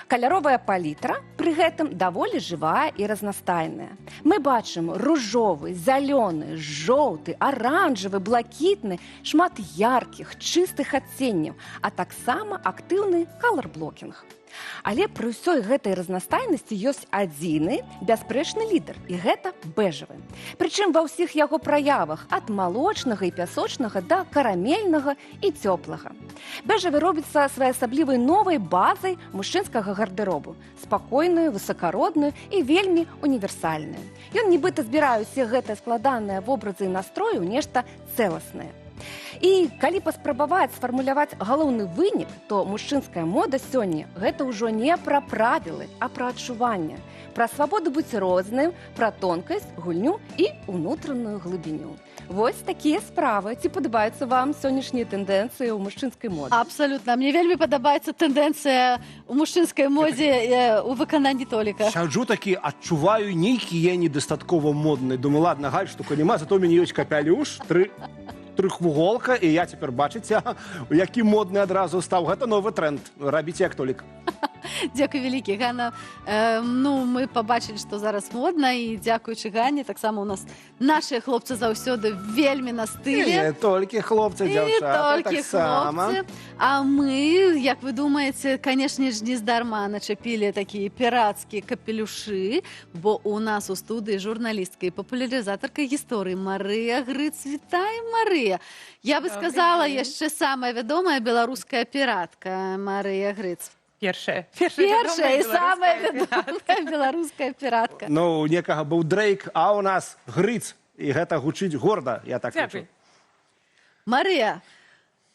Каляровая палітра пры гэтым даволі жывая і разнастайная. Мы бачым ружовы, зялёны, жоўты, аранжавы, блакітны, шмат яркіх, чыстых адценняў, а таксама актыўны калар-блокінг. Але пры ўсёй гэтай разнастайнасці ёсць адзіны бясспрэчны лідар, і гэта бэжавы. Прычым ва ўсіх яго праявах, ад малочнага і пясочнага да карамельнага і цёплага. Бэжавы робіцца своеасаблівай новай базай мужчынскага гардэробу, спакойную, высакародную і вельмі універсальную. Ён нібыта збірае ўсе гэтыя складаныя вобразы і настрою ў нешта цэласнае. І калі паспрабаваць сфармуляваць галоўны вынік, то мужчынская мода сёння гэта ўжо не пра правілы, а пра адчуванне, пра свабоду быць розным, пра тонкасць, гульню і ўнутраную глыбіню. Вось такія справы. Ці падабаюцца вам сённяшнія тэндэнцыі ў мужчынскай модзе? Абсалютна. Мне вельмі падабаецца тэндэнцыя ў мужчынскай модзе у выкананні Толіка. Сяджу такі, адчуваю нейкі я недастаткова модны. Думаю, ладно, гальштука няма, зато ў мяне ёсць капялюш, трохвуголка, і я цяпер бачыце, які модны адразу стаў. Гэта новы тренд. Рабіце як Толік. Дзякуй вялікі, Ганна. Мы пабачылі, што зараз модна, і дзякуючы Ганне, таксама у нас нашыя хлопцы заўсёды вельмі на стылі. Не толькі хлопцы, дзяўчаты, таксама. А мы, як вы думаеце, канешне ж, не здарма начапілі такія пірацкія капелюшы, бо у нас у студыі журналістка і папулярызатарка гісторыі Марыя Грыц. Вітай, Марыя. Я бы сказала, яшчэ самая вядомая беларуская піратка Марыя Грыц. Першая і самая вядомая беларуская піратка. Ну, у некага быў Дрейк, а у нас Грыц. І гэта гучыць горда, я так лічу. Марыя,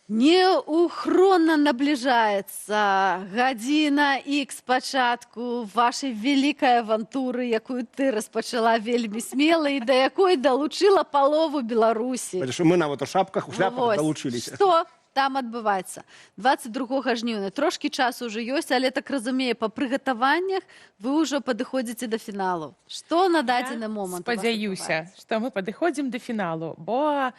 неухронна набліжаецца гадзіна ікс пачатку вашай вялікай авантуры, якую ты распачала вельмі смела і да якой далучыла палову Беларусі. Мы нават у шапках, у шляпах далучыліся. Што там адбываецца? 22 жніўня. Трошкі часу ўжо ёсць, але, так разумею, па прыгатаваннях вы ўжо падыходзіце да фіналу. Што на дадзены момант? Спадзяюся, што мы падыходзім да фіналу, бо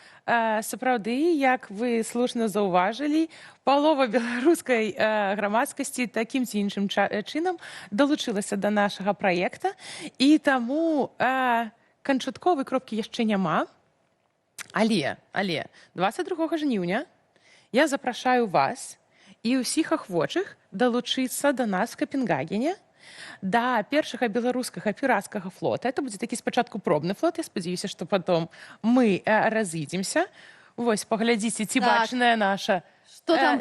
сапраўды, як вы слушна заўважылі, палова беларускай грамадскасці такім ці іншым чынам далучылася да нашага праекта, і таму канчатковай кропкі яшчэ няма. Але 22 жніўня я запрашаю вас і ўсіх ахвочых далучыцца да нас в Капенгагене да першага беларускага пірацкага флота. Это будзе такі спачатку пробны флот. Я спадзяюся, што потом мы разыдземся. Вось, паглядзіце, ці бачная наша Што там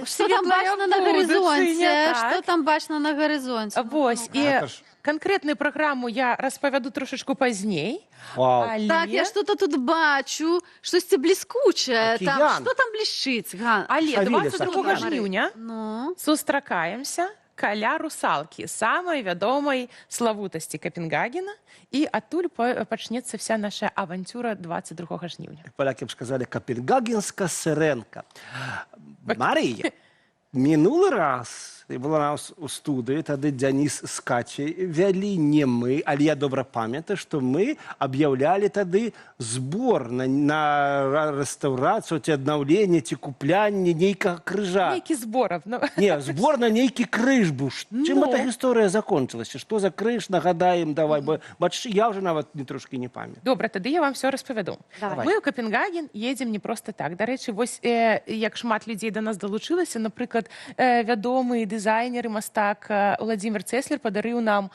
бачна на гарызонце? Што там бачна на гарызонце? Вось, і канкрэтную праграму я распавяду трошачку пазней. Так, я што-то тут бачу, штосьці бліскучае. Што там блішчыць, Ганна? Але 22 жніўня сустракаемся каля русалкі, самай вядомай славутасці Капенгагена, і адтуль пачнецца вся наша авантюра 22 жніўня. Палякі б сказалі, капенгагенска сырэнка. Марыя, мінулы раз Ты была у нас у студыі, тады Дзяніс з Кацяй вялі не мы, але я добра памятаю, што мы аб'яўлялі тады збор на рэстаўрацыю, ці аднаўленне, ці куплянне нейкага крыжа. Нейкі зборов. Не, збор на нейкі крыж быў. Чым эта гісторыя закончылася? Што за крыж, нагадаем, давай, бо бачыш, я ўжо нават трошкі не памятаю. Добра, тады я вам все распавяду. Мы ў Капенгаген едзем не проста так. Дарэчы, вось як шмат людзей да нас далучылася, напрыклад, вядомы дызайнер і мастак Владзімір Цеслер падарыў нам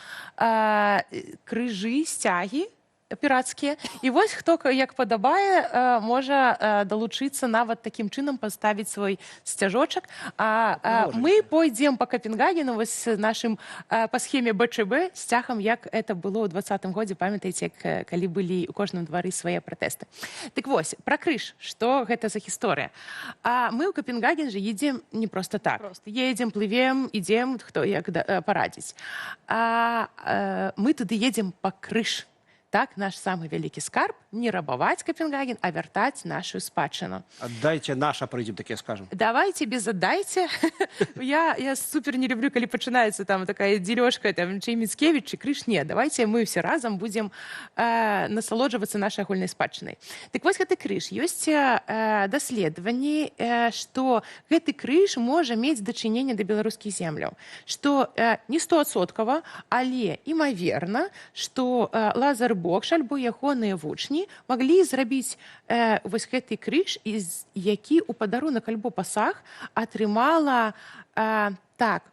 крыжы, сцягі пірацкія. І вось хто, як падабае, можа далучыцца нават такім чынам паставіць свой сцяжочак. А мы пойдзем па Капенгагену вось нашым па схеме БЧБ сцягам, як это было ў 20-м годзе. Памятаеце, калі былі ў кожным двары свае пратэсты. Так вось, пра крыж. Што гэта за гісторыя? Мы ў Капенгаген жа едзем не проста так. Едзем, плывем, ідзем, хто як парадзіць. Мы туды едзем па крыж. Так, наш самый вялікі скарб не рабаваць Капенгаген, а вяртаць нашу спадчыну. Аддайце наша, прыйдзем, так я скажем. Давайте без аддайце. Я супер не люблю, калі пачынаецца там такая дзелёжка, там, чый Міцкевіч, чый крыж. Не, давайте мы все разам будзем насалоджвацца нашай агульнай спадчынай. Так вось гэты крыж. Ёсць даследаванні, што гэты крыж можа мець дачыненне да беларускіх земляў. Што не 100%, але імаверна, што Лазар Бокш альбо ягоныя вучні маглі зрабіць вось гэты крыж, які ў падарунак альбо пасаг атрымала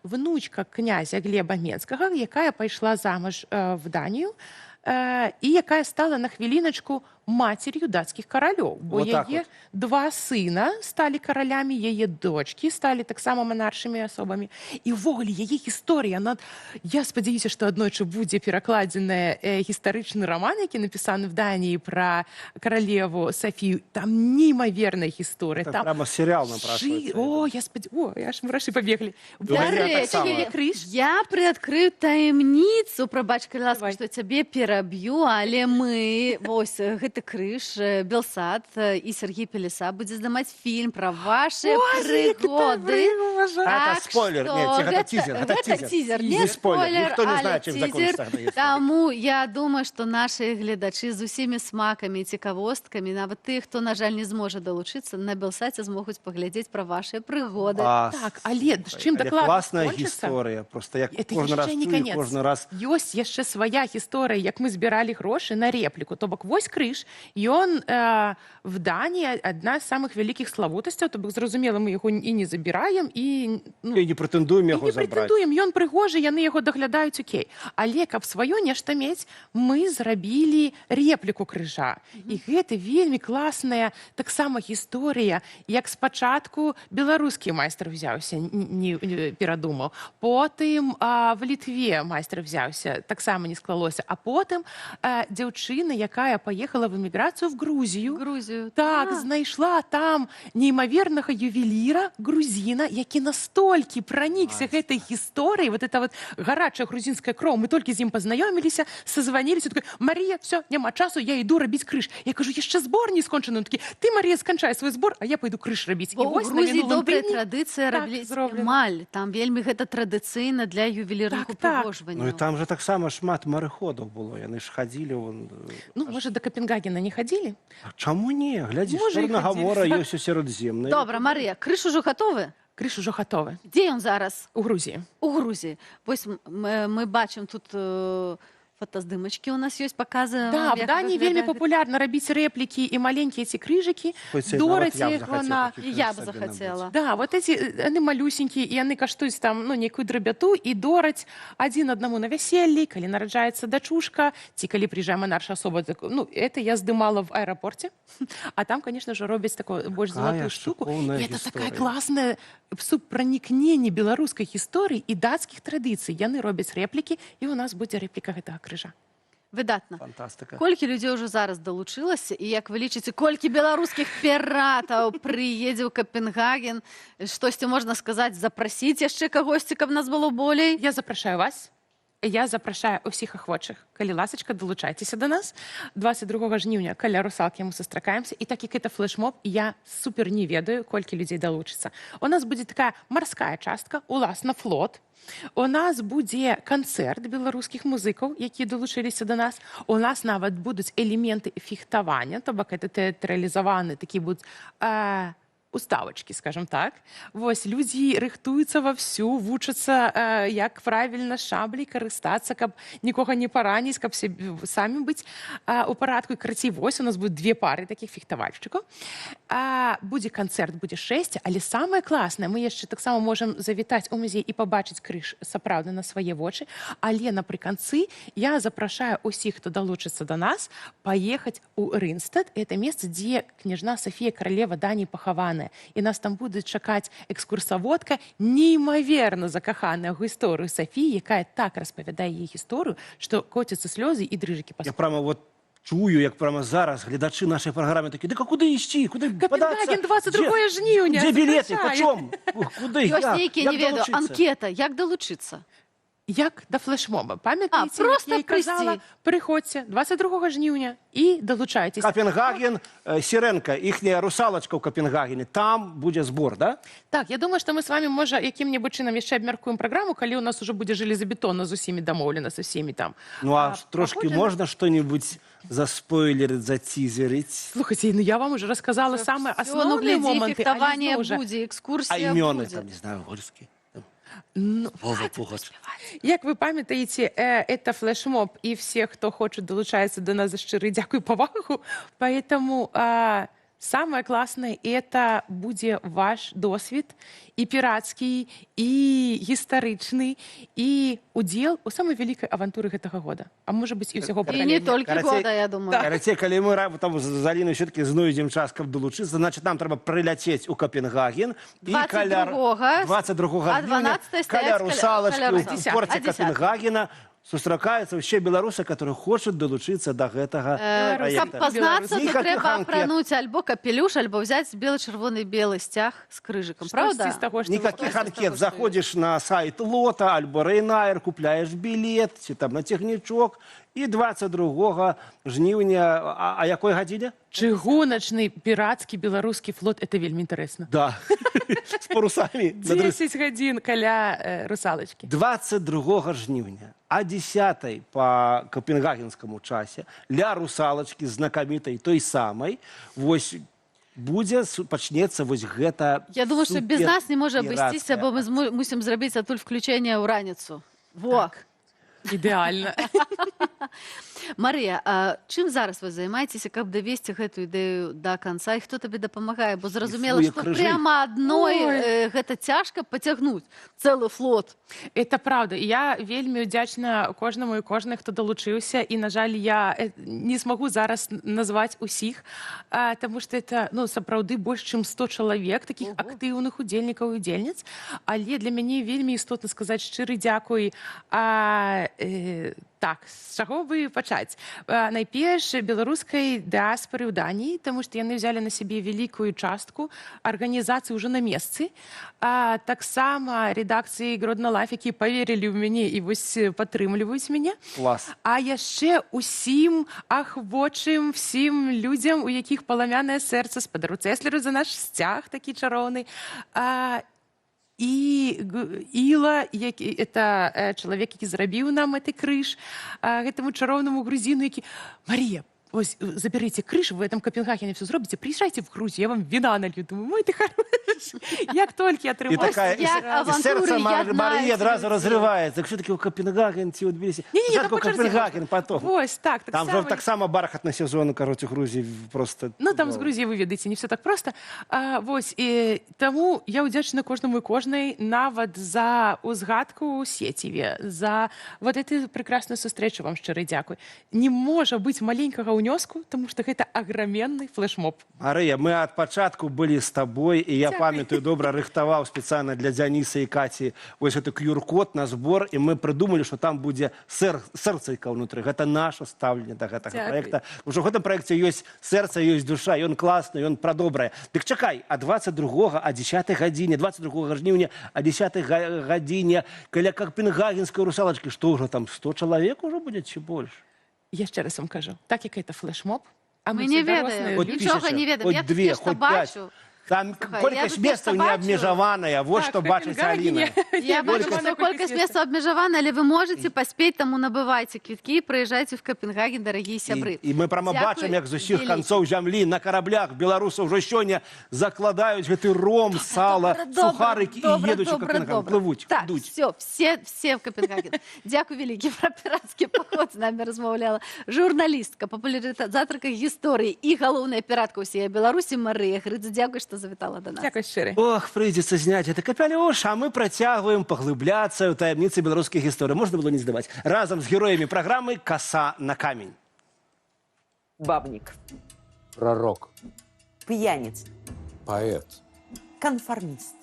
внучка князя Глеба Менскага, якая пайшла замуж в Данію і якая стала на хвіліначку мацер'ю дацкіх каралёў, бо яе два сына сталі каралямі, яе дочкі сталі таксама манаршымі асобамі. І ўвогуле яе гісторыя, я спадзяюся, што аднойчы будзе перакладзены гістарычны раман, які напісаны в Даніі пра каралеву Сафію. Там неймаверная гісторыя. Так прямо серіал напрашваецца. О, я спадзяюся, аж мураши пабеглі. Дарэчы, я прыадкрыю таямніцу, прабач, калі ласка, што цябе пераб'ю, але мы, вось, гэты крыж, Белсат і Сергій Пелеса будзе здымаць фільм пра вашы прыгоды. Это спойлер, нет, гэта тизер. Гэта тизер, не спойлер, але тизер. Таму я думаю, што нашы гледачы з усімі смакамі і цікавосткамі, нават тых, хто, на жаль, не зможа далучыцца, на Белсаце змогуць паглядзець пра вашыя прыгоды. Так, але з чым дакладна класная гісторыя, просто як кожны раз чую, кожны раз. Ёсць яшчэ свая гісторыя, як мы збіралі грошы на рэпліку. То бок, вось крыж, ён в Даніі адна з самых вялікіх славутасцяў, то бок, зразумела, мы яго і не забіраем, і не прэтэндуем яго забраць. Не прэтэндуем, ён прыгожы, яны яго даглядаюць, окей. Але каб сваё нешта мець, мы зрабілі рэпліку крыжа. І гэта вельмі класная таксама гісторыя, як спачатку беларускі майстар взяўся, не перадумаў. Потым в Літве майстар взяўся, таксама не склалося. А потым дзяўчына, якая паехала в эміграцыю в Грузію. Так, знайшла там неймавернага ювеліра, грузіна, які настолькі пранікся гэтай гісторыяй, вот это вот гарачая грузінская кроў, мы толькі з ім пазнаёміліся, созваніліся, такой: Марія, все, няма часу, я іду рабіць крыж. Я кажу, яшчэ збор не скончаны. Он такі: ты, Марія, сканчай свой збор, а я пойду крыж рабіць. У Грузіі добрая традыцыя рабіць эмаль. Там вельмі гэта традыцыйна для ювелірных упрыгожванняў. Ну і там же таксама шмат марэходаў было, яны ж хадзілі. Ну, можа, да Капенгагена не хадзілі? Чаму не? Глядзі, Чорнага мора ёсць у Сярэдземнай. Добра, Марыя, крыж ужо гатовы? Крыж ужо гатовы. Дзе ён зараз? У Грузіі. У Грузіі. Вось мы бачым тут фотаздымачкі у нас ёсць, паказы. Да, в Даніі вельмі папулярна рабіць рэплікі і маленькія ці крыжыкі. Дораць іх на... Я б захацела. Да, вот эти, яны малюсенькія, і яны каштуюць там, ну, нейкую драбяту, і дораць адзін аднаму на вяселлі, калі нараджаецца дачушка, ці калі прыязджае манарша асоба. Ну, это я здымала в аэрапорце, а там, конечно же, робяць такую больш золотую штуку. І это такая класная супранікненне беларускай гісторыі і дацкіх традыцый. Яны робяць рэплікі, і у нас будзе рэпліка гэтага крыжа. Выдатна. Фантастыка. Колькі людзей ўжо зараз далучылася, і як вы лічыце, колькі беларускіх піратаў прыедзе ў Капенгаген? Штосьці можна сказаць, запрасіць яшчэ кагосьці, каб нас было болей? Я запрашаю вас. я запрашаю усіх ахвочых. Калі ласачка, долучайтеся до нас. 22 жніўня каля Русалкі мы сустракаемся. І так як это флешмоб, я супер не ведаю, колькі людзей долучыцца. У нас будзе такая марская частка, уласна флот. У нас будзе канцэрт беларускіх музыкаў, якія далучыліся до нас. У нас нават будуць элементы фехтавання, то бок это тэатралізаваны, такі будуць уставочки, скажем так. Вось, людзі рыхтуюцца вовсю, вучацца, як правільна шаблей карыстацца, каб нікога не параніць, каб самі быць у парадку. І карацей, вось, у нас будуць 2 пары такіх фехтавальшчыкаў. Будзе канцэрт, будзе 6, але самае класнае, мы яшчэ таксама можам завітаць у музей і пабачыць крыж сапраўды на свае вочы, але напрыканцы я запрашаю усіх, хто далучыцца до нас, паехаць у Рынстад. Это месца, дзе княжна Сафія, каралева Даніі, пахаваная. І нас там буде чакаць экскурсаводка, неймаверна закаханая ў гісторыю Сафіі, якая так распавядае яе гісторыю, што коцяцца слёзы і дрыжыкі па спіне. Я прямо вот чую, як прямо зараз гледачы нашай праграмы такі: "Дык а куды ісці? Куды падацца? Капенгаген 22 жніўня. Дзе білеты? Пачом? Куды? Ёсць нейкія, не ведаю, анкета, як далучыцца? Як да флешмоба. Памятаеце, просто я казала, прыходзьце 22 жніўня і далучайтесь. Капенгаген, Сіренка, іхняя русалачка ў Капенгагене, там будзе збор, да? Так, я думаю, што мы з вами, можа, якім-небудзь чынам яшчэ абмяркуем праграму, калі ў нас уже будзе жалезабетонна з усімі дамоўлена, са всімі там. Ну, а трошки можна што-нибудь заспойлерить, зацізерить? Слухайте, ну я вам уже рассказала самые основные моменты. Фехтование будет, экскурсия будет. А имёны будет. там, не знаю, вольские. Ну, як ви пам'ятаєте, это флешмоб, і всі, хто хоче, долучаються до нас, щиро дякую, повагу. Поэтому самое классное – это будет ваш досвід, і піратський, і історичний, і уділ у самой великой авантуры гэтага года. А может быть, і всього покоління. І не тільки года, я думаю. Карацей, калі мы там з Аліною все-таки знойдем час, каб долучитися, значить нам треба прилетіти у Копенгаген. 22 жніўня, каля Русалочки, у порті Копенгагена. Сустракаюцца ўсе беларусы, которые хочуць далучыцца да гэтага праекта. Каб пазнацца, то трэба апрануць альбо капелюш, альбо взяць белы-чырвоны белы сцяг з крыжыкам, правда? Никаких анкет. Заходишь на сайт Лота альбо Рейнайр, купляешь билет, ці там на цягнічок, і 22 жніўня, а якой гадзіне? Чыгуначны пірацкі беларускі флот, это вельмі інтарэсна. Да, з парусамі. 10 гадзін каля Русалачкі. 22 жніўня, а 10 по копенгагенскому часе, ля Русалачкі, знакамітай той самай, вось пачнецца вось гэта. Я думаю, што без нас не можа абысціся, бо мы мусім зрабіць адтуль включэнне ў раніцу. Во! Ідэальна. Марыя, а чым зараз вы займаецеся, каб давесці гэтую ідэю да канца, і хто табе дапамагае? Бо зразумела, што прямо адной гэта цяжка пацягнуць цэлы флот. Это правда. Я вельмі удзячна кожнаму і кожнай, хто далучыўся, і, на жаль, я не смогу зараз назваць усіх, таму што это, ну, сапраўды больш, чым 100 чалавек, такіх актыўных удзельнікаў і удзельніц, але для мяне вельмі істотна сказаць шчыры дзякуй. Так, з чаго бы пачаць? Найперш беларускай дыаспары ў Даніі, таму што яны взялі на сябе вялікую частку арганізацыі ўжо на месцы. Таксама рэдакцыі Гродно Лайф, якія паверылі ў мяне і вось падтрымліваюць мяне. Клас. А яшчэ усім ахвочым, всім людзям, у якіх паламянае сэрца, спадару Цэслеру за наш сцяг такі чароўны. І Іла, это чалавек, які зрабіў нам гэты крыж, гэтаму чароўнаму грузіну, які... Марія, ось, заберите крыж, вы в этом Копенгагене все зробите, приезжайте в Грузию, я вам вина налью. Думаю, мой ты хороший. Як толькі атрымалася. І такая, і серце Марії одразу розривається. Якщо таки в Копенгаген, ці от Тбілісі. Спочатку Копенгаген, потім. Ось, так. Там же так само бархатний сезон, короче, Грузії просто... Ну, там з Грузії, ви ведаєте, не все так просто. Ось, і тому я удячна кожному і кожнай нават за узгадку у Сеціве, за вот эту прекрасную сустрэчу вам шчыры дзякуй. Не можа быць маленькага ўнёску, тому што гэта аграменны флешмоб. Марыя, мы ад пачатку былі з табой, і я памятаю, добра рыхтаваў спецыяльна для Дзяніса і Каці вось гэты QR-код на збор, і мы прыдумалі, што там будзе сэрцайка ўнутры. Гэта наша стаўленне да гэтага праекта. Ужо ў гэтым праекце ёсць сэрца, ёсць душа, ён класны, ён пра добрае. Дык чакай, а 22-го, а 10 гадзіне, 22 жніўня, а 10 гадзіне, каля капенгагенскай русалачкі, што ўжо там 100 чалавек ужо будзе ці больш? Яшчэ раз вам кажу, так як гэта флешмоб, а мы не ведаем, нічога не ведаем. Я нешта бачу. Там колькасць месцаў не абмежаваная, вот што бачыць Аліна. Я бачу, што колькасць месцаў абмежавана, але вы можаце паспець, таму набывайце квіткі і прыязджайце в Капенгаген, дарагія сябры. І мы прямо бачым, як з усіх канцоў зямлі на караблях беларусы ўжо сёння закладаюць гэты ром, сала, сухарыкі і едуць у Капенгаген. Плывуць, так, ідуць. Все в Капенгаген. Дзякуй вялікі, пра пірацкі паход з намі размаўляла журналістка, папулярызатарка гісторыі і галоўная піратка ўсей Беларусі Марыя Грыдз. Дзякуй, што завітала до нас. Дякую шчыра. Ох, прыйдзецца зняць гэта капялюш, а мы працягваем паглыбляцца ў таямніцы беларускай гісторыі. Можна было не здаваць. Разам з героямі праграмы «Коса на камень». Бабник. Пророк. Пьяниц. Поэт. Конформист.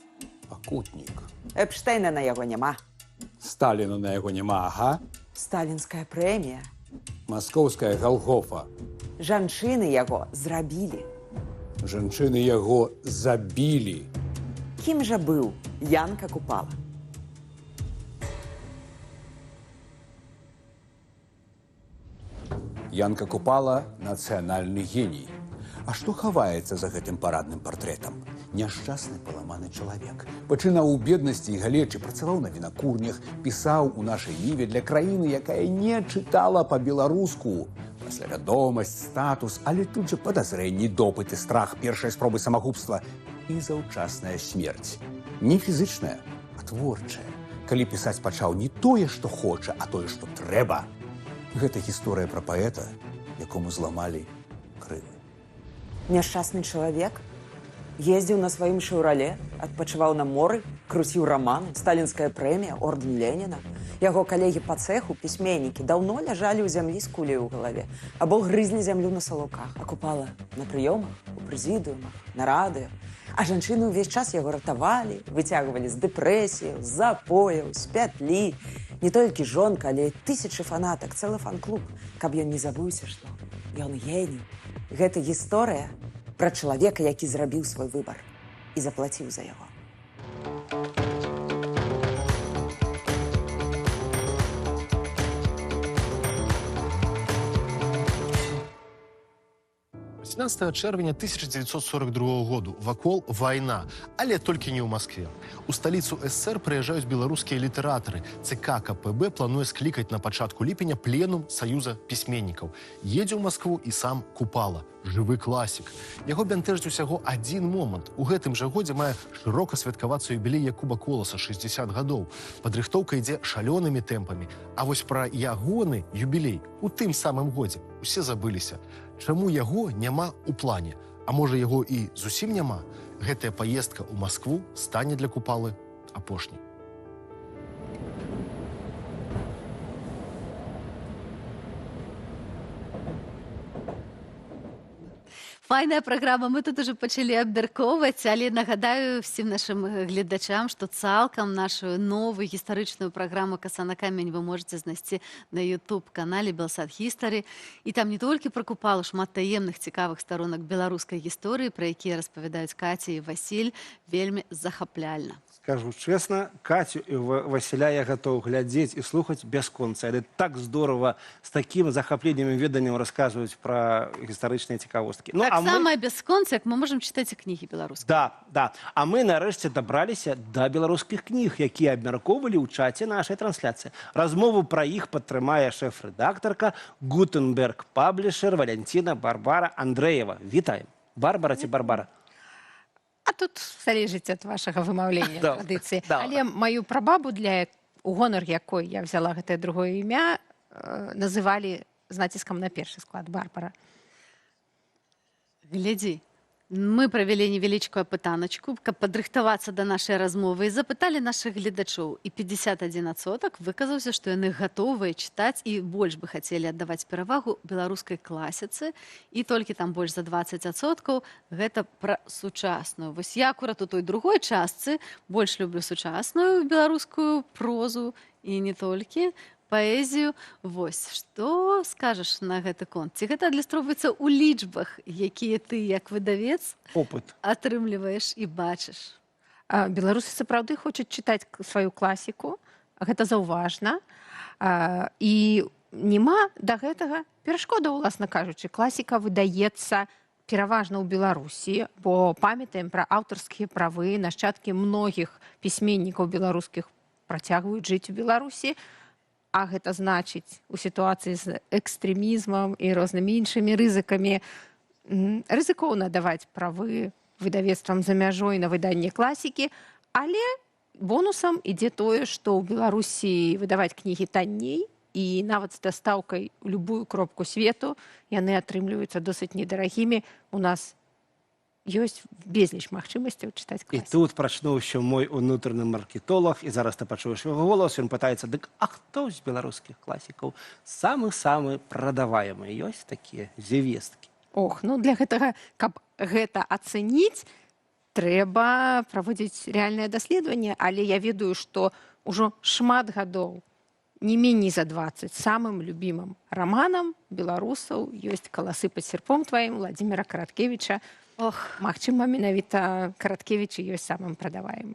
Покутник. Эпштейна на яго няма. Сталіна на яго няма, ага. Сталінская прэмія. Маскоўская Галгофа. Жанчыны яго зрабілі. Жанчыны яго забілі. Кім жа быў Янка Купала? Янка Купала – нацыянальны геній. А што хаваецца за гэтым парадным партрэтам? Няшчасны паламаны чалавек. Пачынаў у беднасці і галечы, працаваў на вінакурнях, пісаў у нашай ніве для краіны, якая не чытала па-беларуску. Пасля вядомасць, статус, але тут жа падазрэнні, допыты, страх, першай спробы самагубства і заўчасная смерць. Не фізычная, а творчая. Калі пісаць пачаў не тое, што хоча, а тое, што трэба. Гэта гісторыя пра паэта, якому зламалі крылы. Няшчасны чалавек ездзіў на сваім шаўрале, адпачываў на моры, круціў раманы, сталінская прэмія, ордэн Леніна. Яго калегі па цэху, пісьменнікі, даўно ляжалі ў зямлі з куляй у галаве, або грызлі зямлю на салаўках, а Купала на прыёмах, у прэзідыумах, на радыё. А жанчыны ўвесь час яго ратавалі, выцягвалі з дэпрэсіяў, з запояў, з пятлі. Не толькі жонка, але і тысячы фанатак, цэлы фан-клуб, каб ён не забыўся, што ён геній. Гэта гісторыя пра чалавека, які зрабіў свой выбар і заплаціў за яго. – 15 чэрвеня 1942 году. Вакол вайна, але толькі не ў Маскве. У сталіцу СССР прыязджаюць беларускія літаратары. ЦК КПБ плануе склікаць на пачатку ліпеня пленум Саюза пісьменнікаў. Едзе ў Маскву і сам Купала, жывы класік. Яго бянтэжыць усяго адзін момант. У гэтым жа годзе мае шырока святкавацца юбілей Якуба Коласа, 60 гадоў. Падрыхтоўка ідзе шалёнымі тэмпамі. А вось пра ягоны юбілей у тым самым годзе усе забыліся. Чаму яго няма ў плане? А можа, яго і зусім няма? Гэтая паездка ў Маскву стане для Купалы апошняй. Файная праграма, мы тут уже пачалі абмяркоўваць, але нагадаю всім нашым гледачам, што цалкам нашу новую гістарычную праграму «Коса на камень» вы можете знайсці на YouTube-канале «Белсат History». І там не толькі пра Купалу, шмат таемных цікавых сторонак беларускай гісторыі, пра якія распавядаюць Каця і Васіль, вельмі захапляльна. Скажу честно, Катю и Василя я готов глядеть и слухать без конца. Это так здорово с таким захоплением и веданием рассказывать про историчные цікавостки. Ну, так само без конца, как мы можем читать книги белорусские. Да, да. А мы нарешті добралися до белорусских книг, які абмяркоўвалі ў чаце нашай трансляцыі. Размову про іх падтрымае шэф-рэдактарка Гутенберг паблішер Валентина Барбара Андреева. Вітаем. Барбара ці Барбара? А тут залежыць ад вашага вымаўлення традыцыі. Але маю прабабу, у гонар якой я взяла гэтае другое імя, называлі з націскам на першы склад Барбара. Глядзі, Мы правялі невялічкую апытаначку, каб падрыхтавацца да нашай размовы і запыталі нашых гледачоў. І 51% выказаўся, што яны гатовыя чытаць і больш бы хацелі аддаваць перавагу беларускай класіцы. І толькі там больш за 20% гэта пра сучасную. Вось я акурат у той другой частцы больш люблю сучасную беларускую прозу і не толькі. Паэзію. Вось, што скажаш на гэты конт? Ці гэта адлюстроўваецца ў лічбах, якія ты, як выдавец, атрымліваеш і бачыш? Беларусы сапраўды хочуць чытаць сваю класіку, гэта заўважна. І няма да гэтага перашкода, уласна кажучы. Класіка выдаецца пераважна ў Беларусі, бо памятаем пра аўтарскія правы, нашчадкі многіх пісьменнікаў беларускіх працягваюць жыць у Беларусі. А гэта значыць, у сітуацыі з экстрэмізмам і рознымі іншымі рызыкамі рызыкоўна даваць правы выдавецтвам за мяжой на выданне класікі, але бонусам ідзе тое, што ў Беларусі выдаваць кнігі танней, і нават з дастаўкай у любую кропку свету яны атрымліваюцца досыць недарагімі. У нас ёсць безліч магчымасцяў чытаць класіку. І тут прачнуўся мой унутраны маркетолог, і зараз ты пачуеш яго голас, ён пытаецца, дык а хто з беларускіх класікаў самы-самы прадаваемы? Ёсць такія звесткі? Ох, ну для гэтага, каб гэта ацэніць, трэба праводзіць рэальнае даследаванне, але я ведаю, што ўжо шмат гадоў, не меней за 20, самым любімым раманам беларусаў ёсць «Каласы пад серпом тваім» Владзіміра Караткевіча. Магчыма, менавіта Караткевіч ёсць самым прадаваемым.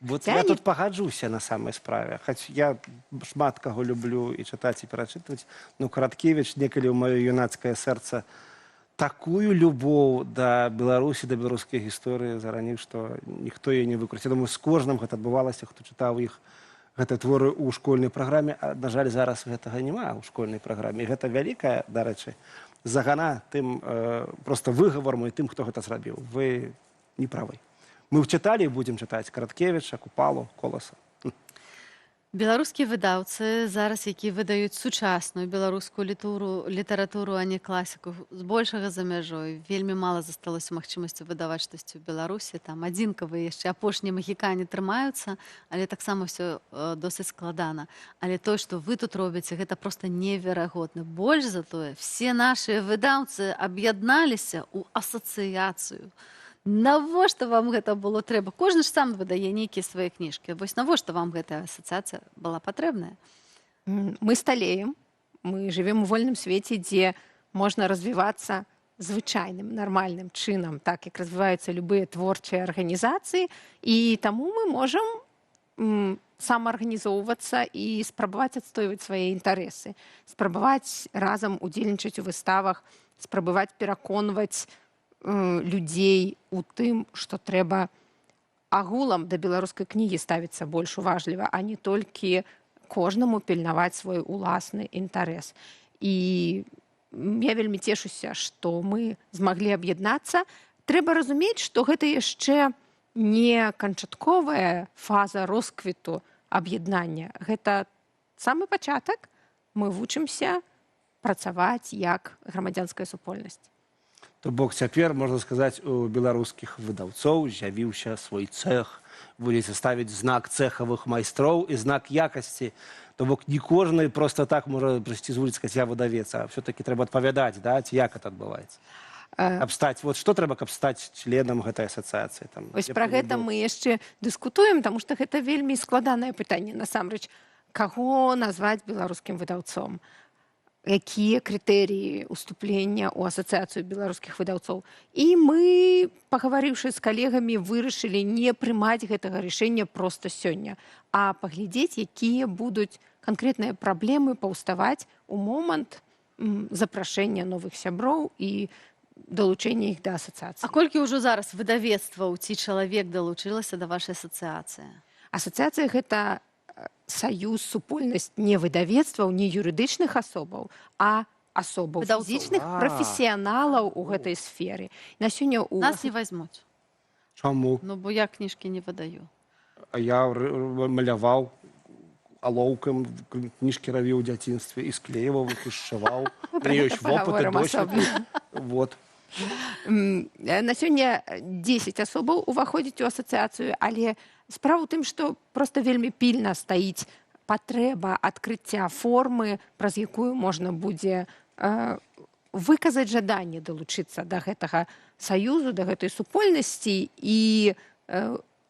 Вот я тут пагаджуся на самай справе. Хоць я шмат каго люблю і чытаць, і перачытваць, но Караткевіч некалі ў маё юнацкае сэрца такую любоў да Беларусі, да беларускай гісторыі зараніў, што ніхто яе не выкруціць. Я думаю, з кожным гэта адбывалася, хто чытаў іх гэта творы ў школьнай праграме, а, на жаль, зараз гэтага няма ў школьнай праграме. І гэта вялікая, дарэчы, загана тым просто выгаворам і тым, хто гэта зрабіў. Вы не правы. Мы чыталі і будзем чытаць Караткевіча, Купалу, Коласа. Беларускія выдаўцы зараз, якія выдаюць сучасную беларускую літаратуру, а не класіку, збольшага за мяжой. Вельмі мала засталося магчымасці выдаваць штосьці ў Беларусі. Там адзінкавыя яшчэ апошнія магікане трымаюцца, але таксама ўсё досыць складана. Але тое, што вы тут робіце, гэта проста неверагодна. Больш за тое, все нашыя выдаўцы аб'ядналіся ў асацыяцыю. Навошта вам гэта было трэба? Кожны ж сам выдае нейкія свае кніжкі. Вось навошта вам гэтая асацыяцыя была патрэбная? Мы сталеем, мы жывем у вольным свеце, дзе можна развівацца звычайным, нармальным чынам, так як развіваюцца любыя творчыя арганізацыі, і таму мы можам самаарганізоўвацца і спрабаваць адстойваць свае інтарэсы, спрабаваць разам удзельнічаць у выставах, спрабаваць пераконваць людзей у тым, што трэба агулам да беларускай кнігі ставіцца больш уважліва, а не толькі кожнаму пільнаваць свой уласны інтарэс. І я вельмі цешуся, што мы змаглі аб'яднацца. Трэба разумець, што гэта яшчэ не канчатковая фаза росквіту аб'яднання. Гэта самы пачатак. Мы вучымся працаваць як грамадзянская супольнасць. То бок цяпер, можна сказаць, у беларускіх выдаўцоў з'явіўся свой цэх. Будзеце ставіць знак цэхавых майстроў і знак якасці. То бок не кожны проста так можа прыйсці з вуліцы, сказаць, я выдавец, а ўсё-такі трэба адпавядаць, да, ці як это адбываецца. Вот што трэба, каб стаць членам гэтай асацыяцыі? Вось пра гэта мы яшчэ дыскутуем, таму што гэта вельмі складанае пытанне. Насамрэч, каго назваць беларускім выдаўцом? Якія крытэрыі уступлення ў асацыяцыю беларускіх выдаўцоў. І мы, пагаварыўшы з калегамі, вырашылі не прымаць гэтага рашэння проста сёння, а паглядзець, якія будуць канкрэтныя праблемы паўставаць у момант запрашэння новых сяброў і далучэння іх да асацыяцыі. А колькі ўжо зараз выдавецтваў ці чалавек далучылася да вашай асацыяцыі? Асацыяцыя гэта саюз, супольнасць не выдавецтваў, не юрыдычных асобаў, а асобаў фізічных прафесіяналаў у гэтай сферы. На сёння нас не возьмуць. Чаму? Ну, бо я кніжкі не выдаю. А я маляваў алоўкам, кніжкі рабіў у дзяцінстве, і склеіваў, і сшываў. Ёсць вопыт і досвед. Вот. На сёння 10 асобаў уваходзіць у асацыяцыю, але справа ў тым, што проста вельмі пільна стаіць патрэба адкрыцця формы, праз якую можна будзе выказаць жаданне далучыцца да гэтага саюзу, да гэтай супольнасці, і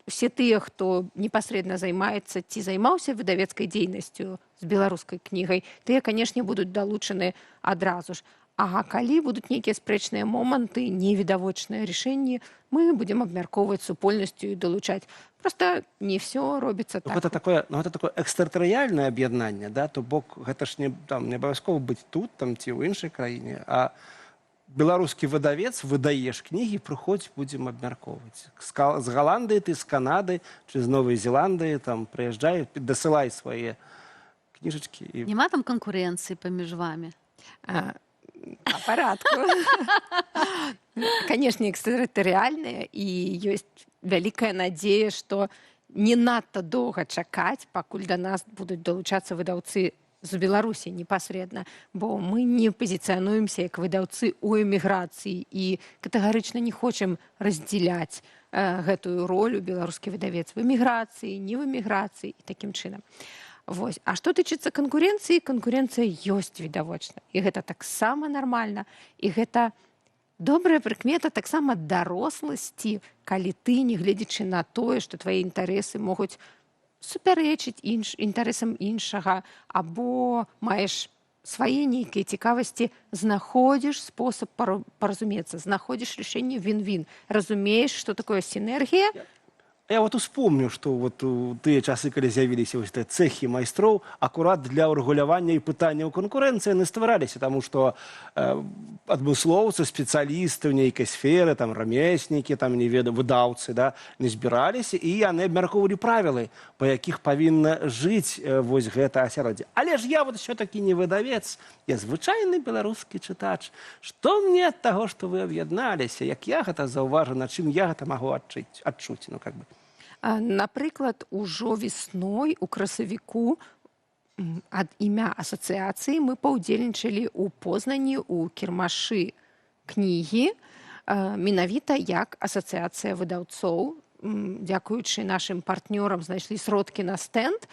усе тыя, хто непасрэдна займаецца ці займаўся выдавецкай дзейнасцю з беларускай кнігай, тыя, канешне, будуць далучаны адразу ж. А калі будуць нейкія спрэчныя моманты, невідавочныя рашэнні, мы будзем абмяркоўваць супольнасцю і далучаць. Просто не все робіцца так. Гэта такое экстэрытарыяльнае аб'яднанне, да? То бок гэта ж не абавязкова быць тут там, ці ў іншай краіне, а беларускі выдавец выдаеш кнігі, прыходзь, будзем абмяркоўваць. З Галандыі ты, з Канады, ці з Новай Зеландыі, там, прыязджай, дасылай свае кніжачкі. Нема там канкурэнцыі паміж вамі? По порядку. Конечно, экстэрытарыяльныя, і ёсць вялікая надзея, што не надта доўга чакаць, пакуль да нас будуць далучацца выдаўцы з Беларусі непасрэдна, бо мы не пазіцыянуемся як выдаўцы ў эміграцыі і катэгарычна не хочам раздзяляць гэтую ролю беларускі выдавец в эміграцыі, не в эміграцыі і такім чынам. Вось. А што тычыцца канкурэнцыі, канкурэнцыя ёсць відавочна. І гэта таксама нармальна. І гэта добрая прыкмета таксама даросласці, калі ты, не гледзячы на тое, што твае інтарэсы могуць супярэчыць інтарэсам іншага, або маеш свае нейкія цікавасці, знаходзіш спосаб паразумецца, знаходзіш рашэнне він-він, разумееш, што такое сінергія. Я вот успомню, што вот у тыя часы, калі з'явіліся вось цэхі майстроў, акурат для ўрэгулявання і пытанняў канкурэнцыі яны ствараліся, таму што адмыслоўцы, спецыялісты ў нейкай сферы, там рамеснікі, там не ведаю, выдаўцы, да, не збіраліся, і яны абмяркоўвалі правілы, па якіх павінна жыць вось гэта асяроддзе. Але ж я вот все-таки не выдавец, я звычайны беларускі чытач. Што мне ад таго, што вы аб'ядналіся, як я гэта заўважу, на чым я гэта магу адчуць, ну как бы. Напрыклад, ужо весной у красавіку ад імя асацыяцыі мы паўдзельнічалі ў Познані ў кірмашы кнігі, менавіта як асацыяцыя выдаўцоў. Дзякуючы нашым партнёрам знайшлі сродкі на стэнд,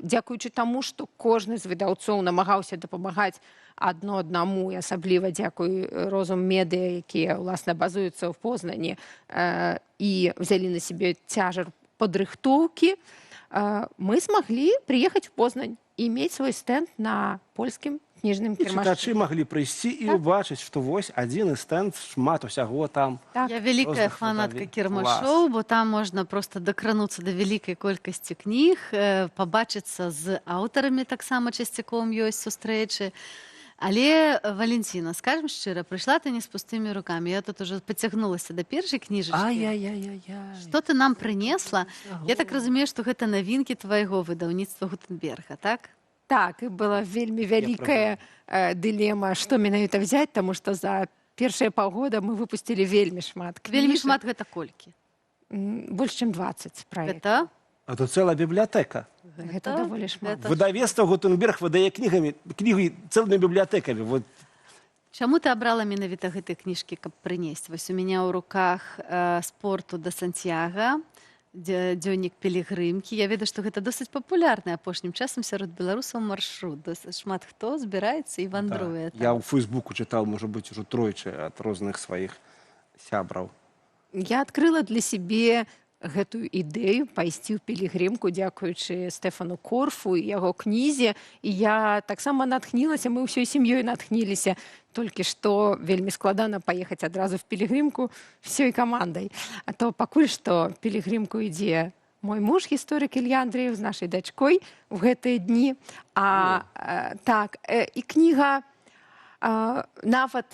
дзякуючы таму, што кожны з выдаўцоў намагаўся дапамагаць адно аднаму, і асабліва дзякуй Розум Медыя, якія, уласна, базуюцца ў Познані, і взялі на сябе цяжар падрыхтоўкі, мы змаглі прыехаць у Познань і мець свой стэнд на польскім кніжным кірмашы. Чытачы маглі прыйсці і ўбачыць, што вось адзін стэнд, шмат усяго там. Я вялікая фанатка кірмашоў, бо там можна проста дакрануцца да вялікай колькасці кніг, пабачыцца з аўтарамі таксама часцяком ёсць сустрэчы. Але, Валентина, скажем шчыра, прыйшла ты не з пустымі рукамі. Я тут уже пацягнулася да першай кніжачкі. Ай-яй-яй-яй. Што ты нам прынесла? Я так разумею, што гэта навінкі твайго выдаўніцтва Гутенберга, так? Так, і была вельмі вялікая дылема, што менавіта взяць, таму што за першыя паўгода мы выпусцілі вельмі шмат кніжак. Вельмі шмат гэта колькі? Больш, чым 20 праектаў. Гэта? А то цэлая бібліятэка. Гэта даволі шмат. Выдавецтва Гутенберг выдае кнігі цэлымі бібліятэкамі. Вот. Чаму ты абрала менавіта гэтыя кніжкі, каб прынесці? Вось у мяне ў руках «Спорту да Сантьяга», дзённік пілігрымкі. Я ведаю, што гэта досыць папулярны апошнім часам сярод беларусаў маршрут. Досыць шмат хто збіраецца і вандруе. Я ў Фейсбуку чытаў, можа быць, ужо тройчы ад розных сваіх сябраў. Я адкрыла для сябе гэтую ідэю пайсці ў пілігрымку, дзякуючы Стэфану Корфу і яго кнізе. І я таксама натхнілася, мы ўсёй сям'ёй натхніліся. Толькі што вельмі складана паехаць адразу в пілігрымку всёй камандай. А то пакуль што пілігрымку ідзе мой муж, гісторык Ілья Андрэев, з нашай дачкой в гэтыя дні. Так, і кніга нават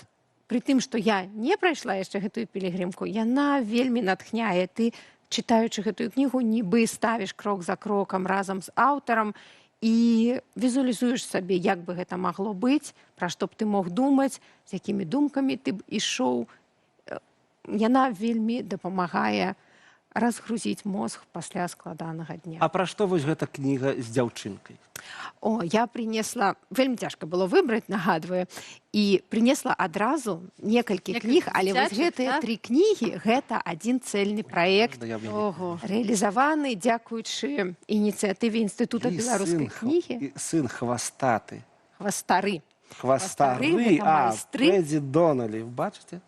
пры тым, што я не прайшла яшчэ гэтую пілігрымку, яна вельмі натхняе. Ты, чытаючы гэтую кнігу, нібы ставіш крок за крокам разам з аўтарам і візуалізуеш сабе, як бы гэта магло быць, пра што б ты мог думаць, з якімі думкамі ты б ішоў. Яна вельмі дапамагае разгрузіць мозг пасля складанага дня. А пра што вось гэта кніга з дзяўчынкай? О, я принесла, вельмі цяжка было выбраць, нагадваю, і принесла адразу некалькі кніг, але вось гэтыя 3 кнігі, гэта адзін цэльны праект, рэалізаваны дзякуючы ініцыятыве Інстытута беларускай кнігі. Сын хвастаты. Хвастары. Хвастары, Фрэдзі Доналі, бачыце?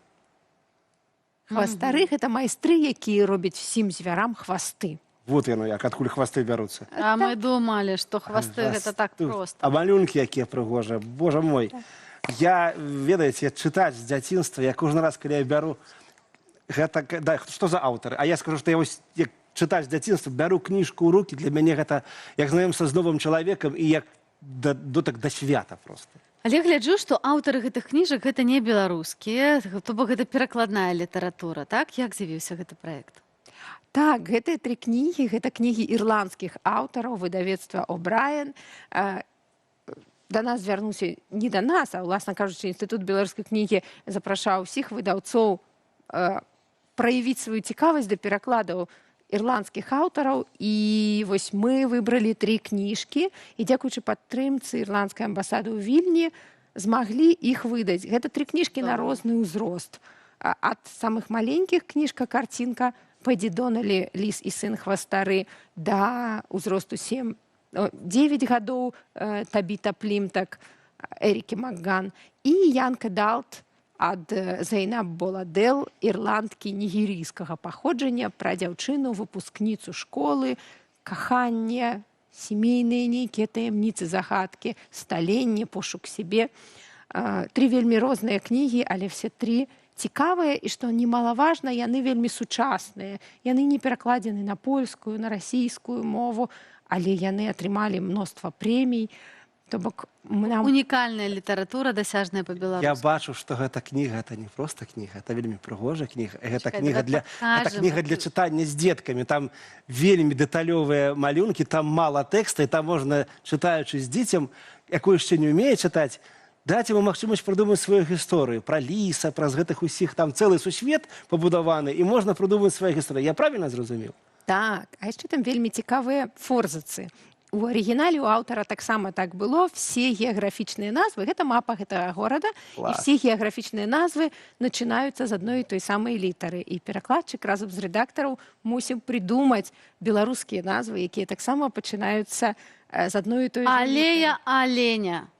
Хвастары — гэта майстры, якія робяць всім звярам хвасты. Вот яно як, адкуль хвасты бяруцца. А мы думалі, што хвасты гэта так проста. А малюнкі якія прыгожыя, божа мой. Я, ведаеце, чытаць з дзяцінства, я кожны раз, калі я бяру, гэта, да, што за аўтары? А я скажу, што я вось, як чытаць з дзяцінства, бяру кніжку ў рукі, для мяне гэта як знаёмства з новым чалавекам і як дотык да свята проста. Але гляджу, што аўтары гэтых кніжак гэта не беларускія, то бок гэта перакладная літаратура, так? Як з'явіўся гэты праект? Так, гэтыя 3 кнігі, гэта кнігі ірландскіх аўтараў, выдавецтва О'Брайен. Да нас звярнуўся, не да нас, а, уласна кажучы, Інстытут беларускай кнігі запрашаў усіх выдаўцоў праявіць сваю цікавасць да перакладаў ірландскіх аўтараў, і вось мы выбралі 3 кніжкі, і дзякуючы падтрымцы ірландскай амбасады ў Вільні змаглі іх выдаць. Гэта 3 кніжкі на розны ўзрост. Ад самых маленькіх кніжка, карцінка, Пэдзі Доналі, Ліс і сын хвастары, да ўзросту 9 гадоў, Табіта Плімтак, Эрікі Макган, і Янка Далт ад Зейнаб Боладел, ірландкі нігерійскага паходжання, пра дзяўчыну, выпускніцу школы, каханне, сямейныя нейкія таямніцы, загадкі, сталенне, пошук сябе. 3 вельмі розныя кнігі, але все 3 цікавыя, і што немалаважна, яны вельмі сучасныя. Яны не перакладзены на польскую, на расійскую мову, але яны атрымалі мноства прэмій. То бок унікальная літаратура, дасяжная па-беларуску. Я бачу, што гэта кніга, гэта не проста кніга, гэта вельмі прыгожая кніга. Гэта кніга для чытання з дзеткамі. Там вельмі дэталёвыя малюнкі, там мала тэкста, і там можна, чытаючы з дзіцем, якую яшчэ не ўмее чытаць, даць яму магчымасць прыдумаць сваю гісторыю. Пра ліса, праз гэтых усіх, там цэлы сусвет пабудаваны, і можна прыдумаць сваю гісторыю. Я правільна зразумеў? Так, а яшчэ там вельмі цікавыя форзацы. У арыгінале у аўтара таксама так было. Все геаграфічныя назвы, гэта мапа гэтага горада, і все геаграфічныя назвы начинаюцца з адной і той самай літары. І перакладчык разам з рэдактараў мусіў прыдумаць беларускія назвы, якія таксама пачынаюцца з адной і той самай літары. Алея Аленя.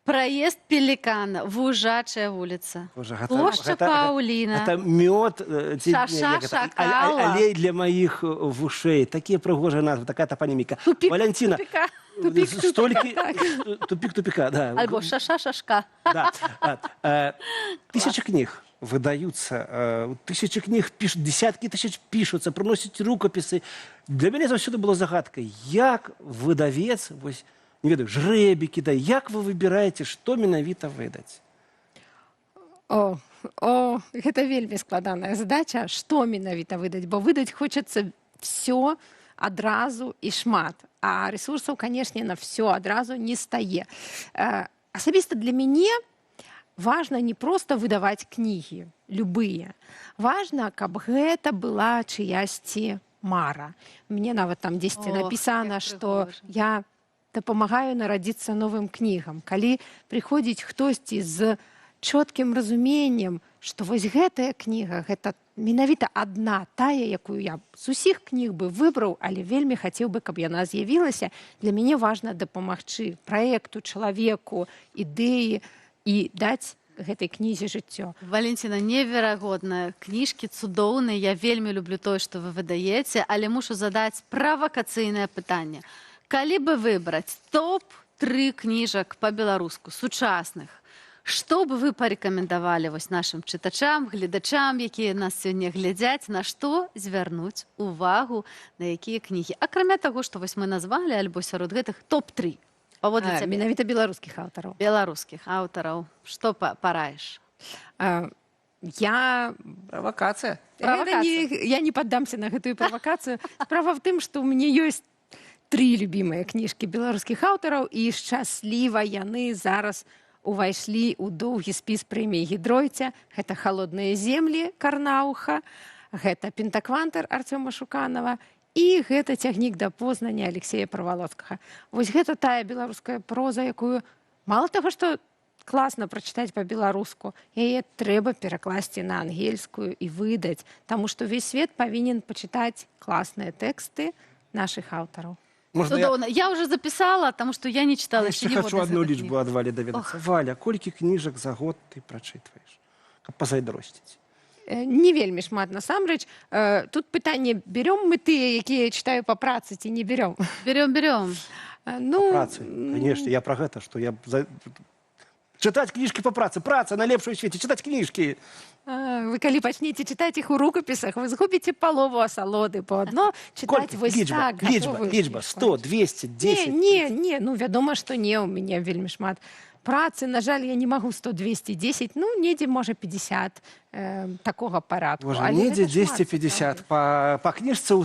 Проезд Пеликана, Вужачая улица, площадь Паулина. Это мед, Шаша-шакала. аллей для моих ушей. Такие пригожие назвы, такая топонимика. Тупик Валентина, тупика. Тупик тупика, да. Альбо шаша-шашка. Да. Тысячи книг выдаются, тысячи книг пишут, десятки тысяч пишутся, приносят рукописи. Для меня заўсёды было загадкой, як выдавец, не ведаю, жрэбі кідай, як вы выбіраеце, што менавіта выдаць? Гэта вельмі складаная задача, што менавіта выдаць, бо выдаць хочацца все адразу і шмат, а ресурсаў, канешне, на все адразу не стае. Асабіста для мяне важна не проста выдаваць кнігі, любыя. Важна, каб гэта была чыясьці мара. Мне нават там дзесьці напісана, што я дапамагаю нарадзіцца новым кнігам. Калі прыходзіць хтосьці з чоткім разуменнем, што вось гэтая кніга, гэта менавіта адна тая, якую я з усіх кніг бы выбраў, але вельмі хацеў бы, каб яна з'явілася. Для мяне важна дапамагчы праекту, чалавеку, ідэі і даць гэтай кнізе жыццё. Валентина, неверагодна. Кніжкі цудоўныя, я вельмі люблю тое, што вы выдаеце, але мушу задаць правакацыйнае пытанне. Калі бы выбраць топ-3 кніжак па-беларуску, сучасных, што бы вы парэкамендавалі нашим чытачам, гледачам, якія нас сёння глядзяць, на што звярнуць увагу, на якія кнігі? Акрамя таго, што мы назвалі, альбо сярод гэтых топ-3. Менавіта беларускіх аўтараў. Беларускіх аўтараў. Што параеш? Правакацыя. Я не паддамся на гэтую правакацыю. Справа в тым, што ў мяне ёсць 3 любімыя кніжкі беларускіх аўтараў, і шчасліва яны зараз увайшлі ў доўгі спіс прэміі Гідройця. Гэта «Халодныя землі» Карнауха, гэта пентаквантер Арцёма Шуканова і гэта цягнік да Познання Алексея Правалоцкага. Вось гэта тая беларуская проза, якую мала таго, што класна прачытаць па-беларуску, яе трэба перакласці на ангельскую і выдаць, таму што ўвесь свет павінен пачытаць класныя тэксты нашых аўтараў. Цудоўна. Я уже записала, потому что я не читала еще Я хочу одну лічбу ад Валі даведацца. Валя, колькі кніжак за год ты прачытваеш? Каб пазайдросціць. Не вельмі шмат, насамрэч. Тут пытанне, берем мы тыя, якія я читаю па працы, ці не берем? Берем. Ну... Па працы, конечно, я про гэта, што я... Чытаць кніжкі па працы, праца найлепшая ў свеце, чытаць кніжкі. Вы калі пачнеце чытаць іх у рукапісах, вы згубіце палову асалоды, бо адно чытаць вось так. Лічба, 100, 200, 10. Не, ну вядома, што не, у мяне вельмі шмат працы, на жаль, я не магу 100, 200, 10, ну недзе, можа, 50 такога парадку. Боже, недзе 250 па кніжцы ў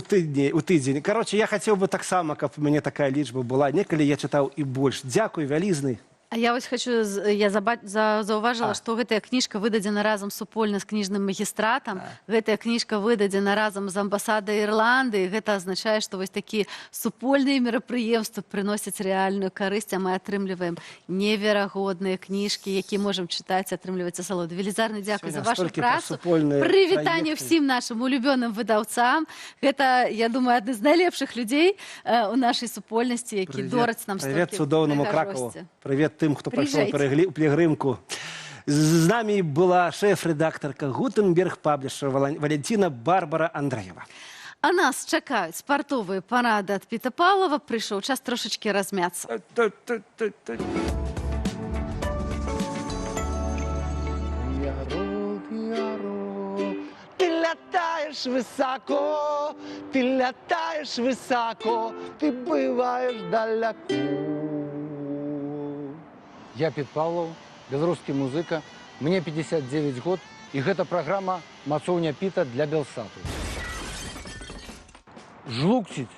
тыдзень. Кароче, я хацеў бы таксама, каб у мяне такая лічба была. Некалі я чытаў і больш. Дзякуй, вялізны. А я вось хочу, я заўважыла, што гэтая кніжка выдадзена разам супольна з кніжным магістратам. Гэтая кніжка выдадзена разам з амбасадай Ірландыі. Гэта азначае, што вось такія супольныя мерапрыемствы прыносяць рэальную карысць, а мы атрымліваем неверагодныя кніжкі, якія можам чытаць, атрымліваць асалоду. Велізарны дзякуй за вашу працу. Прывітанне ўсім нашым улюбёным выдаўцам. Гэта, я думаю, адны з найлепшых людзей у нашай супольнасці, які дораць нам столькі прывет цудоўнаму Кракову. Прывет тым, хто пайшоў пілігрымку. З намі была шэф-рэдактарка Гутенберг паблішэр Валентина Барбара Андраева. А нас чакаюць спартовыя парады ад Піта Павлова. Прыйшоў час трошачкі размяцца. Летаешь высоко, ты летаешь высоко, ты бываешь далеко. Я Піт Павлов, беларускі музыка, мне 59 год, і гэта праграма «Мацоўня Піта» для Белсату. Жлукціць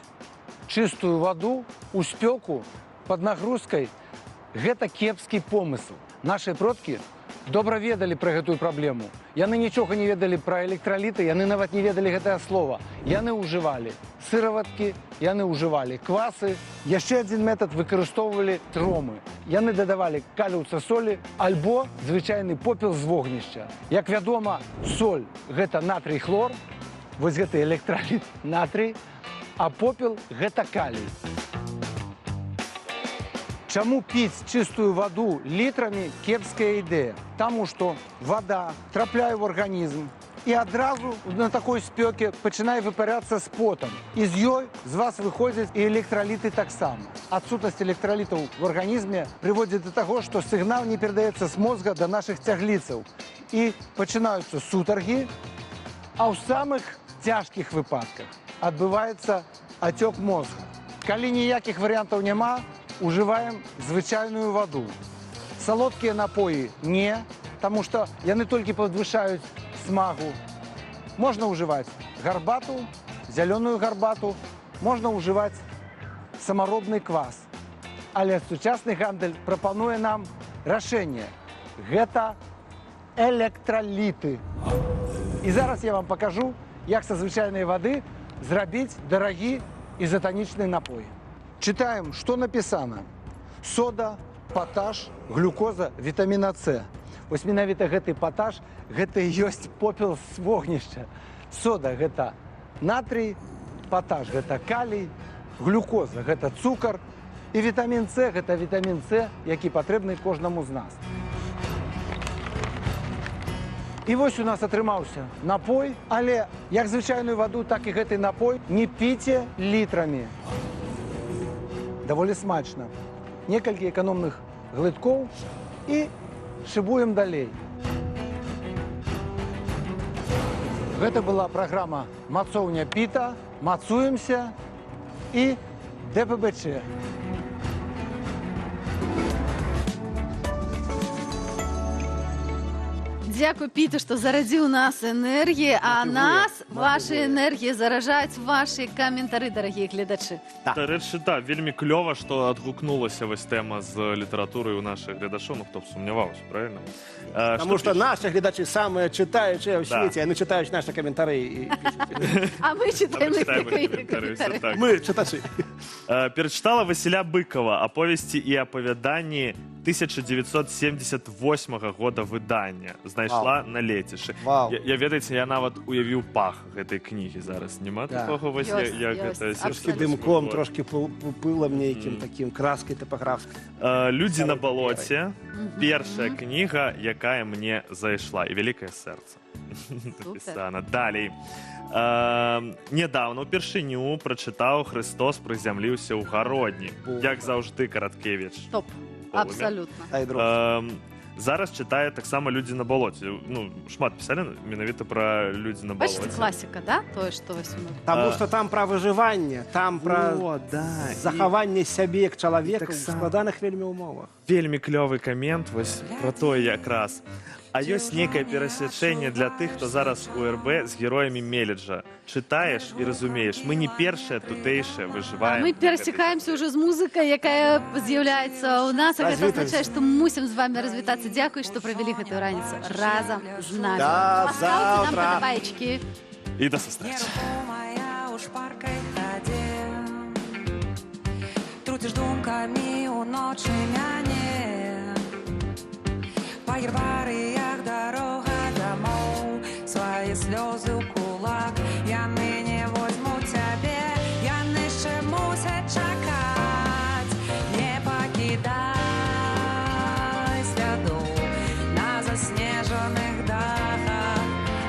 чыстую ваду у спёку пад нагрузкай – гэта кепскі помысл. Нашы продкі добра ведалі пра гэтую праблему. Яны нічога не ведалі пра электраліты, яны нават не ведалі гэтае слова. Яны ўжывалі сыраваткі, яны ўжывалі квасы. Яшчэ адзін метад выкарыстоўвалі тромы. Яны дадавалі каліўца солі альбо звычайны попел з вогнішча. Як вядома, соль – гэта натрый хлор, вось гэты электраліт натрый, а попел – гэта калій. Чаму піць чыстую ваду літрамі – кепская ідэя? Таму што вада трапляе ў арганізм і адразу на такой спёке пачынае выпаряцца з потам. І з ёй з вас выходзяць і электраліты таксама. Адсутнасць электралітаў в арганізме прыводзіць да таго, што сігнал не перадаецца з мозга да нашых цягліцаў. І пачынаюцца сутаргі, а ў самых цяжкіх выпадках адбываецца ацёк мозга. Калі ніякіх варыянтаў няма, ужываем звычайную ваду. Салодкія напоі не, таму што яны толькі падвышаюць смагу. Можна ўжываць гарбату, зялёную гарбату, можна ўжываць самаробны квас. Але сучасны гандаль прапануе нам рашэнне. Гэта электраліты. І зараз я вам пакажу, як са звычайнай вады зрабіць дарагі ізатанічны напой. Читаем, что написано. Сода, поташ, глюкоза, витамина С. Вось менавіта гэты поташ, гэта і ёсць попел з вогнішча. Сода – гэта натрий, поташ – гэта калій, глюкоза – гэта цукар, і вітамін С – гэта вітамін С, які патрэбны кожнаму з нас. І вось у нас атрымаўся напой, але як звычайную ваду, так і гэты напой не піце літрамі. Даволі смачна. Некалькі эканомных глыткоў і шыбуем далей. Гэта была праграма «Мацоўня Піта». Мацуемся і ДПБЧ. Дзякуй, Піта, што зарадзіў нас энергіі, а нас вашай энергіяй заражаюць вашы каментары, дарагія гледачы. Дарэчы, да, вельмі клёва, што адгукнулася вось тэма з літаратурай у нашых гледачоў, ну хто б сумняваўся, правильно? Потому что наши глядачи самые читающие в свете, они читают наши комментарии. А мы читаем их комментарии. Мы читачи. Перачытала Васіля Быкова аповесці і апавяданні 1978 года выдання. Знайшла на лецішчы. Я, ведаеце, я нават уявіў пах гэтай кнігі зараз. Нема такого, Васіля, як гэта? Трошки дымком, трошки пылом нейкім, таким краской топографской. «Людзі на балоце». Першая кніга, якая мне зайшла. І «Вялікае сэрца». Напісана. Далей. Недавно упершыню прачытаў «Христос прызямліўся ў гародні». Як заўжды, Караткевіч. Топ. Абсолютно. Зараз читає таксама «Людзі на балоце». Ну, шмат писали менавіта про «Людзі на балоце». Бачите, классика, да? Тое, што вось у нас. Потому что там про выживанне, там про захаванне сябе як чалавека ў складаных вельмі умовах. Вельмі клёвы камент вось про тое якраз. А ёсць некае перасячэнне для тых, хто зараз у РБ з героямі Меледжа. Чытаеш і разумееш, мы не першыя, тутэйшыя выжываем. Мы перасекаемся уже з музыкай, якая з'яўляецца ў нас, а гэта азначае, што мусім з вами развітацца. Дзякуй, што правялі гэтую раніцу разам з намі. Да, завтра. І да сустрэчы. Труціш думкамі ў ночы мяне, паірвай